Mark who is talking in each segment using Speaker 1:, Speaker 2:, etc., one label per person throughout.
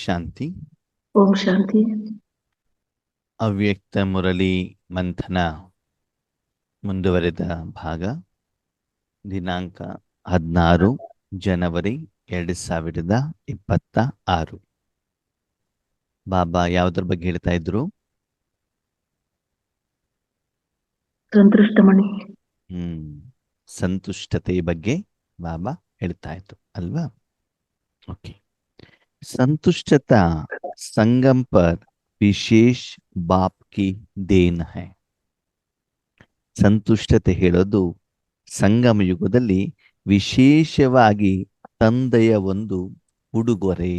Speaker 1: ಶಾಂತಿ.
Speaker 2: ಓಂ ಶಾಂತಿ.
Speaker 1: ಅವ್ಯಕ್ತ ಮುರಳಿ ಮಂಥನ ಮುಂದುವರೆದ ಭಾಗ. ದಿನಾಂಕ 16 ಜನವರಿ 2026. ಬಾಬಾ ಯಾವುದ್ರ ಬಗ್ಗೆ ಹೇಳ್ತಾ ಇದ್ರು?
Speaker 2: ಸಂತೃಷ್ಟಮಣಿ.
Speaker 1: ಸಂತುಷ್ಟತೆ ಬಗ್ಗೆ ಬಾಬಾ ಹೇಳ್ತಾ ಇದ್ರು ಅಲ್ವಾ? ಓಕೆ. संतुष्टता संगम पर विशेष बाप की देन है. ಸಂತುಷ್ಟತೆ ಹೇಳೋದು ಸಂಗಮ ಯುಗದಲ್ಲಿ ವಿಶೇಷವಾಗಿ ತಂದೆಯ ಒಂದು ಉಡುಗೊರೆ,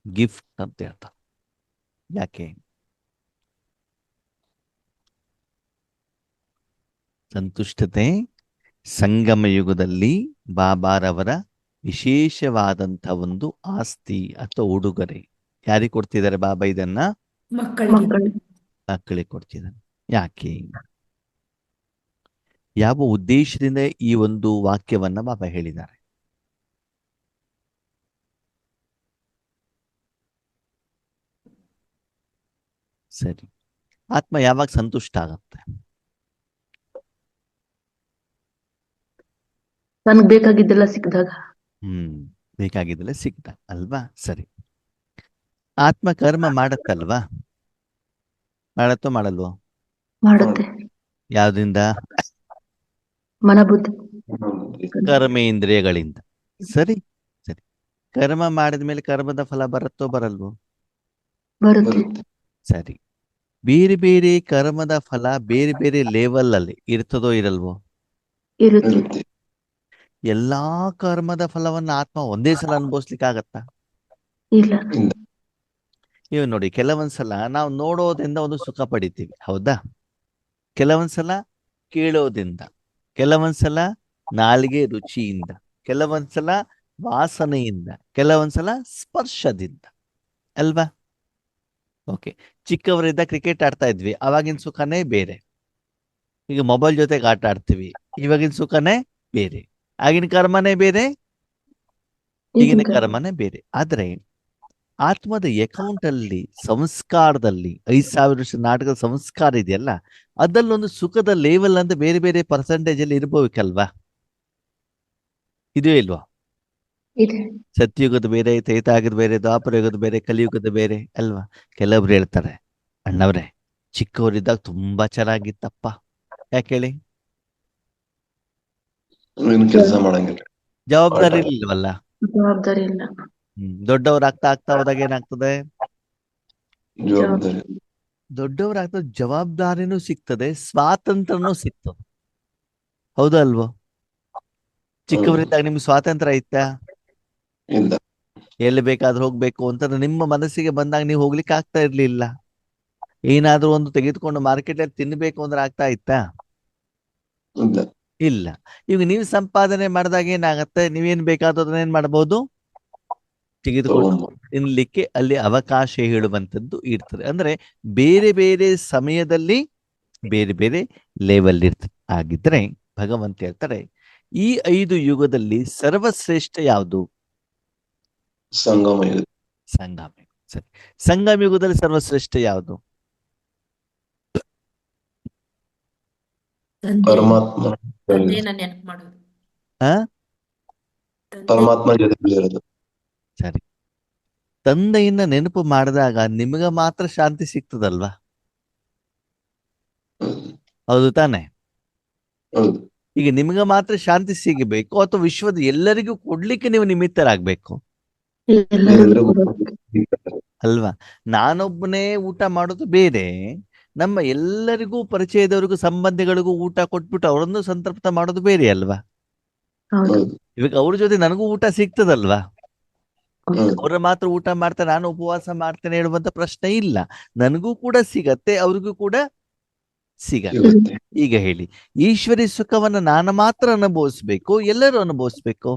Speaker 1: ಗಿಫ್ಟ್ ಅಂತ ಹೇಳ್ತಾರೆ. ಯಾಕೆ? ಸಂತುಷ್ಟತೆ ಸಂಗಮ ಯುಗದಲ್ಲಿ ಬಾಬಾರವರ ವಿಶೇಷವಾದಂಥ ಒಂದು ಆಸ್ತಿ ಅಥವಾ ಉಡುಗೊರೆ. ಯಾರಿಗೆ ಕೊಡ್ತಿದ್ದಾರೆ ಬಾಬಾ ಇದನ್ನ? ಮಕ್ಕಳಿಗೆ ಕೊಡ್ತಿದ್ದಾರೆ. ಯಾಕೆ? ಯಾವ ಉದ್ದೇಶದಿಂದ ಈ ಒಂದು ವಾಕ್ಯವನ್ನ ಬಾಬಾ ಹೇಳಿದ್ದಾರೆ? ಸರಿ, ಆತ್ಮ ಯಾವಾಗ ಸಂತುಷ್ಟ ಆಗತ್ತೆ?
Speaker 2: ನನ್ಗೆ ಬೇಕಾಗಿದ್ದೆಲ್ಲ ಸಿಕ್ಕಿದಾಗ.
Speaker 1: ಬೇಕಾಗಿದ್ದೆಲ್ಲ ಸಿಕ್ಕಿದಾಗ ಅಲ್ವಾ? ಸರಿ. ಆತ್ಮ ಕರ್ಮ ಮಾಡತ್ತಲ್ವಾ? ಮಾಡತ್ತೋ ಮಾಡಲ್ವೋ?
Speaker 2: ಮಾಡುತ್ತೆ.
Speaker 1: ಯಾವ್ದ್ರಿಂದ?
Speaker 2: ಮನಬುದ್ಧಿ
Speaker 1: ಕರ್ಮೇಂದ್ರಿಯಗಳಿಂದ. ಸರಿ ಸರಿ. ಕರ್ಮ ಮಾಡಿದ ಮೇಲೆ ಕರ್ಮದ ಫಲ ಬರುತ್ತೋ ಬರಲ್ವೋ?
Speaker 2: ಬರುತ್ತೆ.
Speaker 1: ಸರಿ. ಬೇರೆ ಬೇರೆ ಕರ್ಮದ ಫಲ ಬೇರೆ ಬೇರೆ ಲೆವೆಲ್ ಅಲ್ಲಿ ಇರ್ತದೋ ಇರಲ್ವೋ?
Speaker 2: ಇರುತ್ತೆ.
Speaker 1: ಎಲ್ಲಾ ಕರ್ಮದ ಫಲವನ್ನ ಆತ್ಮ ಒಂದೇ ಸಲ ಅನುಭವಿಸ್ಲಿಕ್ಕೆ ಆಗತ್ತಾ?
Speaker 2: ಇಲ್ಲ.
Speaker 1: ಇವ್ ನೋಡಿ, ಕೆಲವೊಂದ್ಸಲ ನಾವು ನೋಡೋದ್ರಿಂದ ಒಂದು ಸುಖ ಪಡಿತೀವಿ, ಹೌದಾ? ಕೆಲವೊಂದ್ಸಲ ಕೇಳೋದ್ರಿಂದ, ಕೆಲವೊಂದ್ಸಲ ನಾಲಿಗೆ ರುಚಿಯಿಂದ, ಕೆಲವೊಂದ್ಸಲ ವಾಸನೆಯಿಂದ, ಕೆಲವೊಂದ್ಸಲ ಸ್ಪರ್ಶದಿಂದ, ಅಲ್ವಾ? ಓಕೆ. ಚಿಕ್ಕವರಿದ್ದ ಕ್ರಿಕೆಟ್ ಆಡ್ತಾ ಇದ್ವಿ, ಅವಾಗಿನ ಸುಖನೇ ಬೇರೆ. ಈಗ ಮೊಬೈಲ್ ಜೊತೆಗೆ ಆಟ ಆಡ್ತೀವಿ, ಇವಾಗಿನ ಸುಖನೇ ಬೇರೆ. ಆಗಿನ ಕರ್ಮನೇ ಬೇರೆ, ಈಗಿನ ಕರ್ಮನೇ ಬೇರೆ. ಆದ್ರೆ ಆತ್ಮದ ಅಕೌಂಟ್ ಅಲ್ಲಿ, ಸಂಸ್ಕಾರದಲ್ಲಿ 5,000 ವರ್ಷ ನಾಟಕದ ಸಂಸ್ಕಾರ ಇದೆಯಲ್ಲ, ಅದಲ್ಲೊಂದು ಸುಖದ ಲೆವೆಲ್ ಅಂತ ಬೇರೆ ಬೇರೆ ಪರ್ಸೆಂಟೇಜ್ ಅಲ್ಲಿ ಇರ್ಬೇಕಲ್ವಾ? ಇದೆಯೋ ಇಲ್ವಾ? ಸತ್ಯಯುಗದ ಬೇರೆ, ತ್ರೇತಾಯುಗದ ಬೇರೆ, ದ್ವಾಪರ ಯುಗದ ಬೇರೆ, ಕಲಿಯುಗದ ಬೇರೆ ಅಲ್ವಾ? ಕೆಲವ್ರು ಹೇಳ್ತಾರೆ, ಅಣ್ಣವ್ರೆ ಚಿಕ್ಕವರಿದ್ದಾಗ ತುಂಬಾ ಚೆನ್ನಾಗಿತ್ತಪ್ಪ. ಯಾಕೆ ಹೇಳಿ?
Speaker 3: ಕೆಲಸ ಮಾಡಂಗಿಲ್ಲ,
Speaker 1: ಜವಾಬ್ದಾರಿ ಇರ್ಲಿಲ್ವಲ್ಲ.
Speaker 2: ಜವಾಬ್ದಾರಿ ಇಲ್ಲ.
Speaker 1: ದೊಡ್ಡವ್ರಾಗ್ತಾ ಆಗ್ತಾ ಹೋದಾಗ ಏನಾಗ್ತದೆ?
Speaker 3: ಜವಾಬ್ದಾರಿ.
Speaker 1: ದೊಡ್ಡವರಾಗ್ತಾ ಜವಾಬ್ದಾರಿನೂ ಸಿಗ್ತದೆ, ಸ್ವಾತಂತ್ರ್ಯನೂ ಸಿಗ್ತದೆ, ಹೌದಾ ಅಲ್ವೋ? ಚಿಕ್ಕವರಿದ್ದಾಗ ನಿಮ್ಗೆ ಸ್ವಾತಂತ್ರ್ಯ ಇತ್ತಾ?
Speaker 3: ಇಲ್ಲ.
Speaker 1: ಎಲ್ಲಿ ಬೇಕಾದ್ರೂ ಹೋಗ್ಬೇಕು ಅಂತ ನಿಮ್ಮ ಮನಸ್ಸಿಗೆ ಬಂದಾಗ ನೀವು ಹೋಗ್ಲಿಕ್ಕೆ ಆಗ್ತಾ ಇರ್ಲಿಲ್ಲ. ಏನಾದ್ರೂ ಒಂದು ತೆಗೆದುಕೊಂಡು ಮಾರ್ಕೆಟ್ ಅಲ್ಲಿ ತಿನ್ಬೇಕು ಅಂದ್ರೆ ಆಗ್ತಾ ಇತ್ತಾ? ಇಲ್ಲ. ಈಗ ನೀವು ಸಂಪಾದನೆ ಮಾಡಿದಾಗ ಏನಾಗತ್ತೆ? ನೀವೇನ್ ಬೇಕಾದ್ರೂ ಏನ್ ಮಾಡಬಹುದು? ತೆಗೆದುಕೊಂಡು ತಿನ್ಲಿಕ್ಕೆ ಅಲ್ಲಿ ಅವಕಾಶ ಹೇಳುವಂಥದ್ದು ಇರ್ತದೆ. ಅಂದ್ರೆ ಬೇರೆ ಬೇರೆ ಸಮಯದಲ್ಲಿ ಬೇರೆ ಬೇರೆ ಲೆವೆಲ್ ಇರ್ತದೆ. ಆಗಿದ್ರೆ ಭಗವಂತ ಹೇಳ್ತಾರೆ, ಈ 5 ಯುಗದಲ್ಲಿ ಸರ್ವಶ್ರೇಷ್ಠ ಯಾವುದು?
Speaker 3: ಸಂಗಮ ಯುಗ.
Speaker 1: ಸಂಗಮ ಯುಗ. ಸರಿ. ಸಂಗಮ ಯುಗದಲ್ಲಿ ಸರ್ವಶ್ರೇಷ್ಠ ಯಾವುದು?
Speaker 3: ಪರಮಾತ್ಮ. ಪರಮಾತ್ಮ ಜೊತೆ ಇರೋದು.
Speaker 1: ಸರಿ. ತಂದೆಯನ್ನ ನೆನಪು ಮಾಡಿದಾಗ ನಿಮಗ ಮಾತ್ರ ಶಾಂತಿ ಸಿಗ್ತದಲ್ವಾ? ಹೌದು ತಾನೆ? ಈಗ ನಿಮ್ಗ ಮಾತ್ರ ಶಾಂತಿ ಸಿಗಬೇಕು ಅಥವಾ ವಿಶ್ವದ ಎಲ್ಲರಿಗೂ ಕೊಡ್ಲಿಕ್ಕೆ ನೀವು ನಿಮಿತ್ತರಾಗ್ಬೇಕು ಅಲ್ವಾ? ನಾನೊಬ್ಬನೇ ಊಟ ಮಾಡೋದು ಬೇರೆ, ನಮ್ಮ ಎಲ್ಲರಿಗೂ ಪರಿಚಯದವರಿಗೂ ಸಂಬಂಧಿಗಳಿಗೂ ಊಟ ಕೊಟ್ಬಿಟ್ಟು ಅವರನ್ನು ಸಂತೃಪ್ತ ಮಾಡೋದು ಬೇರೆ ಅಲ್ವಾ? ಇವಾಗ ಅವ್ರ ಜೊತೆ ನನಗೂ ಊಟ ಸಿಗ್ತದಲ್ವಾ? ಅವ್ರ ಮಾತ್ರ ಊಟ ಮಾಡ್ತಾರೆ, ನಾನು ಉಪವಾಸ ಮಾಡ್ತೇನೆ ಹೇಳುವಂತ ಪ್ರಶ್ನೆ ಇಲ್ಲ. ನನಗೂ ಕೂಡ ಸಿಗತ್ತೆ, ಅವ್ರಿಗೂ ಕೂಡ ಸಿಗತ್ತೆ. ಈಗ ಹೇಳಿ, ಈಶ್ವರಿ ಸುಖವನ್ನ ನಾನು ಮಾತ್ರ ಅನುಭವಿಸ್ಬೇಕು, ಎಲ್ಲರೂ ಅನುಭವಿಸ್ಬೇಕು?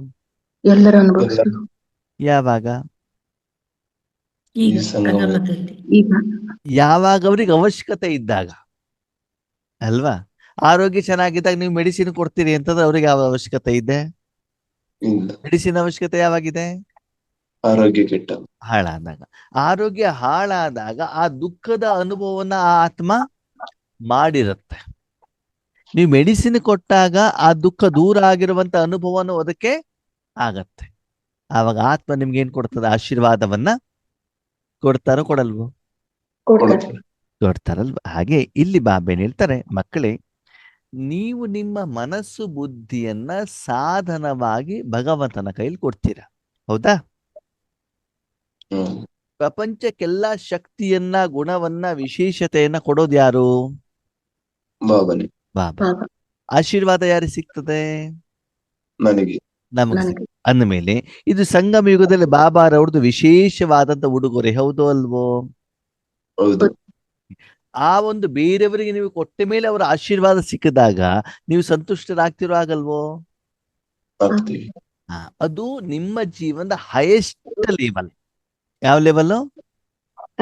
Speaker 2: ಎಲ್ಲರೂ ಅನುಭವಿಸ್ಬೇಕು.
Speaker 1: ಯಾವಾಗ?
Speaker 2: ಈಗ
Speaker 1: ಯಾವಾಗ ಅವ್ರಿಗೆ ಅವಶ್ಯಕತೆ ಇದ್ದಾಗ ಅಲ್ವಾ? ಆರೋಗ್ಯ ಚೆನ್ನಾಗಿದ್ದಾಗ ನೀವು ಮೆಡಿಸಿನ್ ಕೊಡ್ತೀರಿ ಅಂತಂದ್ರೆ ಅವ್ರಿಗೆ ಯಾವ ಅವಶ್ಯಕತೆ ಇದೆ? ಮೆಡಿಸಿನ್ ಅವಶ್ಯಕತೆ ಯಾವಾಗಿದೆ?
Speaker 3: ಆರೋಗ್ಯ ಕೆಟ್ಟ
Speaker 1: ಹಾಳಾದಾಗ. ಆರೋಗ್ಯ ಹಾಳಾದಾಗ ಆ ದುಃಖದ ಅನುಭವವನ್ನ ಆ ಆತ್ಮ ಮಾಡಿರುತ್ತೆ. ನೀವು ಮೆಡಿಸಿನ್ ಕೊಟ್ಟಾಗ ಆ ದುಃಖ ದೂರ ಆಗಿರುವಂತ ಅನುಭವನೂ ಅದಕ್ಕೆ ಆಗತ್ತೆ. ಆವಾಗ ಆತ್ಮ ನಿಮ್ಗೆ ಏನ್ ಕೊಡ್ತದೆ? ಆಶೀರ್ವಾದವನ್ನ ಕೊಡ್ತಾರೋ ಕೊಡಲ್ವೋ?
Speaker 2: ಕೊಡ್ತಾರೆ.
Speaker 1: ಕೊಡ್ತಾರಲ್ವ? ಹಾಗೆ ಇಲ್ಲಿ ಬಾಬೇನ್ ಹೇಳ್ತಾರೆ, ಮಕ್ಕಳೇ, ನೀವು ನಿಮ್ಮ ಮನಸ್ಸು ಬುದ್ಧಿಯನ್ನ ಸಾಧನವಾಗಿ ಭಗವಂತನ ಕೈಲಿ ಕೊಡ್ತೀರಾ, ಹೌದಾ?
Speaker 3: ಹ್ಮ್
Speaker 1: ಪ್ರಪಂಚಕ್ಕೆಲ್ಲ ಶಕ್ತಿಯನ್ನ, ಗುಣವನ್ನ, ವಿಶೇಷತೆಯನ್ನ ಕೊಡೋದು ಯಾರು?
Speaker 3: ಬಾಬನೆ
Speaker 1: ಬಾಬಾ.
Speaker 2: ಬಾಬಾ
Speaker 1: ಆಶೀರ್ವಾದ ಯಾರಿಗೆ ಸಿಗ್ತದೆ?
Speaker 3: ನನಗೆ
Speaker 1: ನಮಗೆ
Speaker 2: ನನಗೆ
Speaker 1: ಅಂದಮೇಲೆ ಇದು ಸಂಗಮ ಯುಗದಲ್ಲಿ ಬಾಬಾರವ್ರದ್ದು ವಿಶೇಷವಾದಂತ ಉಡುಗೊರೆ, ಹೌದು ಅಲ್ವೋ?
Speaker 3: ಹೌದು.
Speaker 1: ಆ ಒಂದು ಬೇರೆಯವರಿಗೆ ನೀವು ಕೊಟ್ಟ ಮೇಲೆ ಅವರ ಆಶೀರ್ವಾದ ಸಿಕ್ಕಿದಾಗ ನೀವು ಸಂತುಷ್ಟರಾಗ್ತಿರೋ ಆಗಲ್ವೋ?
Speaker 3: ಆಗ್ತೀವಿ.
Speaker 1: ಅದು ನಿಮ್ಮ ಜೀವನದ ಹೈಯೆಸ್ಟ್ ಲೆವೆಲ್. ಯಾವ ಲೆವೆಲ್?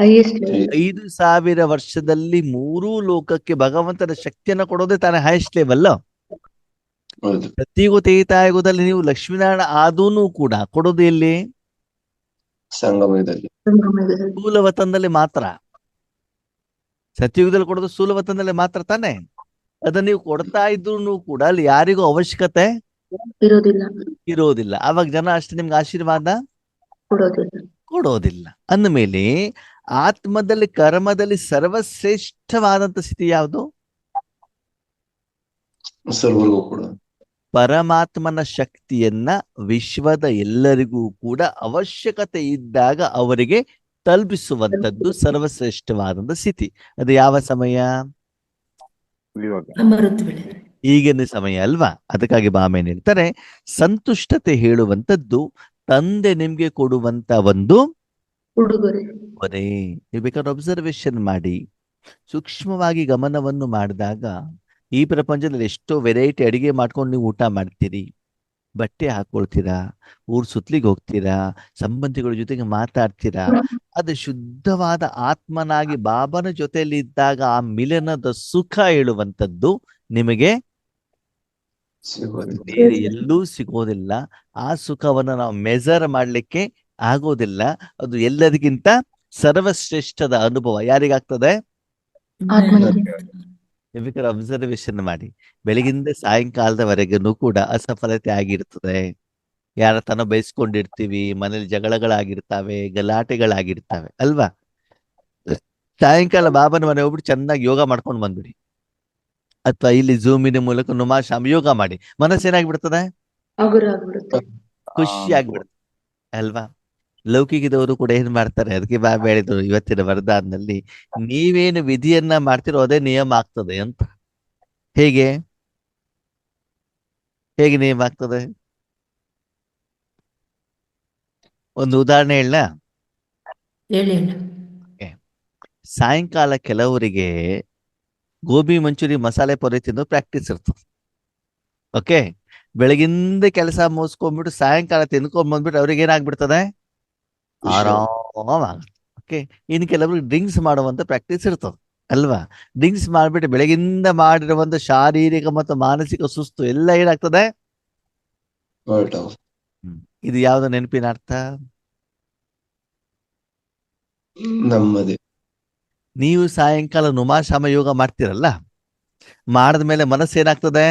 Speaker 2: Highest level.
Speaker 1: 5,000 ವರ್ಷದಲ್ಲಿ 3 ಲೋಕಕ್ಕೆ ಭಗವಂತನ ಶಕ್ತಿಯನ್ನ ಕೊಡೋದೇ ತಾನೇ ಹೈಯೆಸ್ಟ್ ಲೆವೆಲ್.
Speaker 3: ಹೌದು.
Speaker 1: ಪ್ರತಿಯುಗ ತ್ರೇತಾಯುಗದಲ್ಲಿ ನೀವು ಲಕ್ಷ್ಮೀನಾರಾಯಣ ಆದೂನು ಕೂಡ ಕೊಡೋದು ಎಲ್ಲಿ?
Speaker 3: ಸಂಗಮದಲ್ಲಿ
Speaker 2: ಸಂಗಮಯುಗದಲ್ಲಿ.
Speaker 1: ಸ್ಥೂಲವತನದಲ್ಲಿ ಮಾತ್ರ. ಸತ್ಯಯುಗದಲ್ಲಿ ಕೊಡೋದು ಸ್ಥೂಲವತನದಲ್ಲಿ ಮಾತ್ರ ತಾನೆ. ಅದನ್ನ ನೀವು ಕೊಡ್ತಾ ಇದ್ರು ಕೂಡ ಅಲ್ಲಿ ಯಾರಿಗೂ ಅವಶ್ಯಕತೆ
Speaker 2: ಇರೋದಿಲ್ಲ.
Speaker 1: ಇರೋದಿಲ್ಲ. ಅವಾಗ ಜನ ಅಷ್ಟೇ ನಿಮ್ಗೆ ಆಶೀರ್ವಾದ
Speaker 2: ಕೊಡೋದಿಲ್ಲ.
Speaker 1: ಕೊಡೋದಿಲ್ಲ. ಅಂದಮೇಲೆ ಆತ್ಮದಲ್ಲಿ, ಕರ್ಮದಲ್ಲಿ ಸರ್ವಶ್ರೇಷ್ಠವಾದಂತ ಸ್ಥಿತಿ ಯಾವುದು?
Speaker 3: ಸರ್ವರಿಗೂ ಕೂಡ
Speaker 1: ಪರಮಾತ್ಮನ ಶಕ್ತಿಯನ್ನ ವಿಶ್ವದ ಎಲ್ಲರಿಗೂ ಕೂಡ ಅವಶ್ಯಕತೆ ಇದ್ದಾಗ ಅವರಿಗೆ ತಲುಪಿಸುವಂತದ್ದು ಸರ್ವಶ್ರೇಷ್ಠವಾದಂತ ಸ್ಥಿತಿ. ಅದು ಯಾವ ಸಮಯ?
Speaker 2: ಅಮೃತ ವೇಳೆ.
Speaker 1: ಈಗಿನ ಸಮಯ ಅಲ್ವಾ? ಅದಕ್ಕಾಗಿ ಬಾಮೇನ್ ಹೇಳ್ತಾರೆ, ಸಂತುಷ್ಟತೆ ಹೇಳುವಂತದ್ದು ತಂದೆ ನಿಮ್ಗೆ ಕೊಡುವಂತ ಒಂದು
Speaker 2: ಉಡುಗೊರೆ.
Speaker 1: ಕೊನೆ. ನೀವು ಬೇಕಾದ್ರೆ ಅಬ್ಸರ್ವೇಷನ್ ಮಾಡಿ, ಸೂಕ್ಷ್ಮವಾಗಿ ಗಮನವನ್ನು ಮಾಡಿದಾಗ ಈ ಪ್ರಪಂಚದಲ್ಲಿ ಎಷ್ಟೋ ವೆರೈಟಿ ಅಡಿಗೆ ಮಾಡ್ಕೊಂಡು ನೀವು ಊಟ ಮಾಡ್ತೀರಿ, ಬಟ್ಟೆ ಹಾಕೊಳ್ತೀರಾ, ಊರ್ ಸುತ್ತಲಿಗೆ ಹೋಗ್ತೀರಾ, ಸಂಬಂಧಿಗಳ ಜೊತೆಗೆ ಮಾತಾಡ್ತೀರಾ. ಅದು ಶುದ್ಧವಾದ ಆತ್ಮನಾಗಿ ಬಾಬನ ಜೊತೆಯಲ್ಲಿ ಇದ್ದಾಗ ಆ ಮಿಲನದ ಸುಖ ಹೇಳುವಂಥದ್ದು ನಿಮಗೆ
Speaker 3: ಸಿಗೋದಿಲ್ಲ.
Speaker 1: ಬೇರೆ ಎಲ್ಲೂ ಸಿಗೋದಿಲ್ಲ. ಆ ಸುಖವನ್ನು ನಾವು ಮೆಜರ್ ಮಾಡ್ಲಿಕ್ಕೆ ಆಗೋದಿಲ್ಲ. ಅದು ಎಲ್ಲರಿಗಿಂತ ಸರ್ವಶ್ರೇಷ್ಠದ ಅನುಭವ ಯಾರಿಗಾಗ್ತದೆ?
Speaker 2: ಆತ್ಮನಿಗೆ.
Speaker 1: ಬೇಕಾದ್ರೆ ಅಬ್ಸರ್ವೇಷನ್ ಮಾಡಿ, ಬೆಳಗಿಂದ ಸಾಯಂಕಾಲದವರೆಗೂ ಕೂಡ ಅಸಫಲತೆ ಆಗಿರ್ತದೆ. ಯಾರ ತನ ಬಯಸ್ಕೊಂಡಿರ್ತೀವಿ, ಮನೇಲಿ ಜಗಳಗಳಾಗಿರ್ತಾವೆ, ಗಲಾಟೆಗಳಾಗಿರ್ತವೆ ಅಲ್ವಾ? ಸಾಯಂಕಾಲ ಬಾಬನ ಮನೆ ಹೋಗ್ಬಿಟ್ಟು ಚೆನ್ನಾಗಿ ಯೋಗ ಮಾಡ್ಕೊಂಡು ಬಂದ್ಬಿಡಿ, ಅಥವಾ ಇಲ್ಲಿ ಝೂಮಿನ ಮೂಲಕ ನುಮಾಶಾಮ್ ಯೋಗ ಮಾಡಿ, ಮನಸ್ಸೇನಾಗ್ಬಿಡ್ತದೆ?
Speaker 2: ಹಗುರ ಆಗ್ಬಿಡುತ್ತೆ.
Speaker 1: ಖುಷಿ ಆಗ್ಬಿಡುತ್ತೆ ಅಲ್ವಾ? ಲೌಕಿಕದವರು ಕೂಡ ಏನ್ ಮಾಡ್ತಾರೆ, ಅದಕ್ಕೆ ಬಾಬಾ ಹೇಳಿದ್ರು ಇವತ್ತಿನ ವರದಾನದಲ್ಲಿ, ನೀವೇನು ವಿಧಿಯನ್ನ ಮಾಡ್ತಿರೋ ಅದೇ ನಿಯಮ ಆಗ್ತದೆ ಅಂತ. ಹೇಗೆ ಹೇಗೆ ನಿಯಮ ಆಗ್ತದೆ? ಒಂದು ಉದಾಹರಣೆ ಹೇಳ.
Speaker 2: ಹೇಳಿ ಅಣ್ಣ.
Speaker 1: ಸಾಯಂಕಾಲ ಕೆಲವರಿಗೆ ಗೋಬಿ ಮಂಚೂರಿ ಮಸಾಲೆ ಪೊರೆ ತಿನ್ನೋ ಪ್ರಾಕ್ಟೀಸ್ ಇರ್ತದೆ. ಓಕೆ, ಬೆಳಗಿಂದ ಕೆಲಸ ಮುಗಿಸ್ಕೊಂಡ್ಬಿಟ್ಟು ಸಾಯಂಕಾಲ ತಿನ್ಕೊಂಡ್ ಬಂದ್ಬಿಟ್ಟು ಅವ್ರಿಗೆ ಏನಾಗ್ಬಿಡ್ತದೆ? ಆರಾಮಾಗುತ್ತೆ. ಓಕೆ, ಇನ್ನು ಕೆಲವ್ರಿಗೆ ಡ್ರಿಂಕ್ಸ್ ಮಾಡುವಂತ ಪ್ರಾಕ್ಟೀಸ್ ಇರ್ತದೆ ಅಲ್ವಾ? ಡ್ರಿಂಕ್ಸ್ ಮಾಡ್ಬಿಟ್ಟು ಬೆಳಗಿಂದ ಮಾಡಿರುವಂತ ಶಾರೀರಿಕ ಮತ್ತು ಮಾನಸಿಕ ಸುಸ್ತು ಎಲ್ಲ ಏನಾಗ್ತದೆ? ಇದು ಯಾವ್ದು ನೆನಪಿನ ಅರ್ಥ?
Speaker 3: ನಮ್ಮದೇ.
Speaker 1: ನೀವು ಸಾಯಂಕಾಲ ನುಮಾಶಾಮ ಯೋಗ ಮಾಡ್ತಿರಲ್ಲ, ಮಾಡಿದ್ಮೇಲೆ ಮನಸ್ಸು ಏನಾಗ್ತದೆ?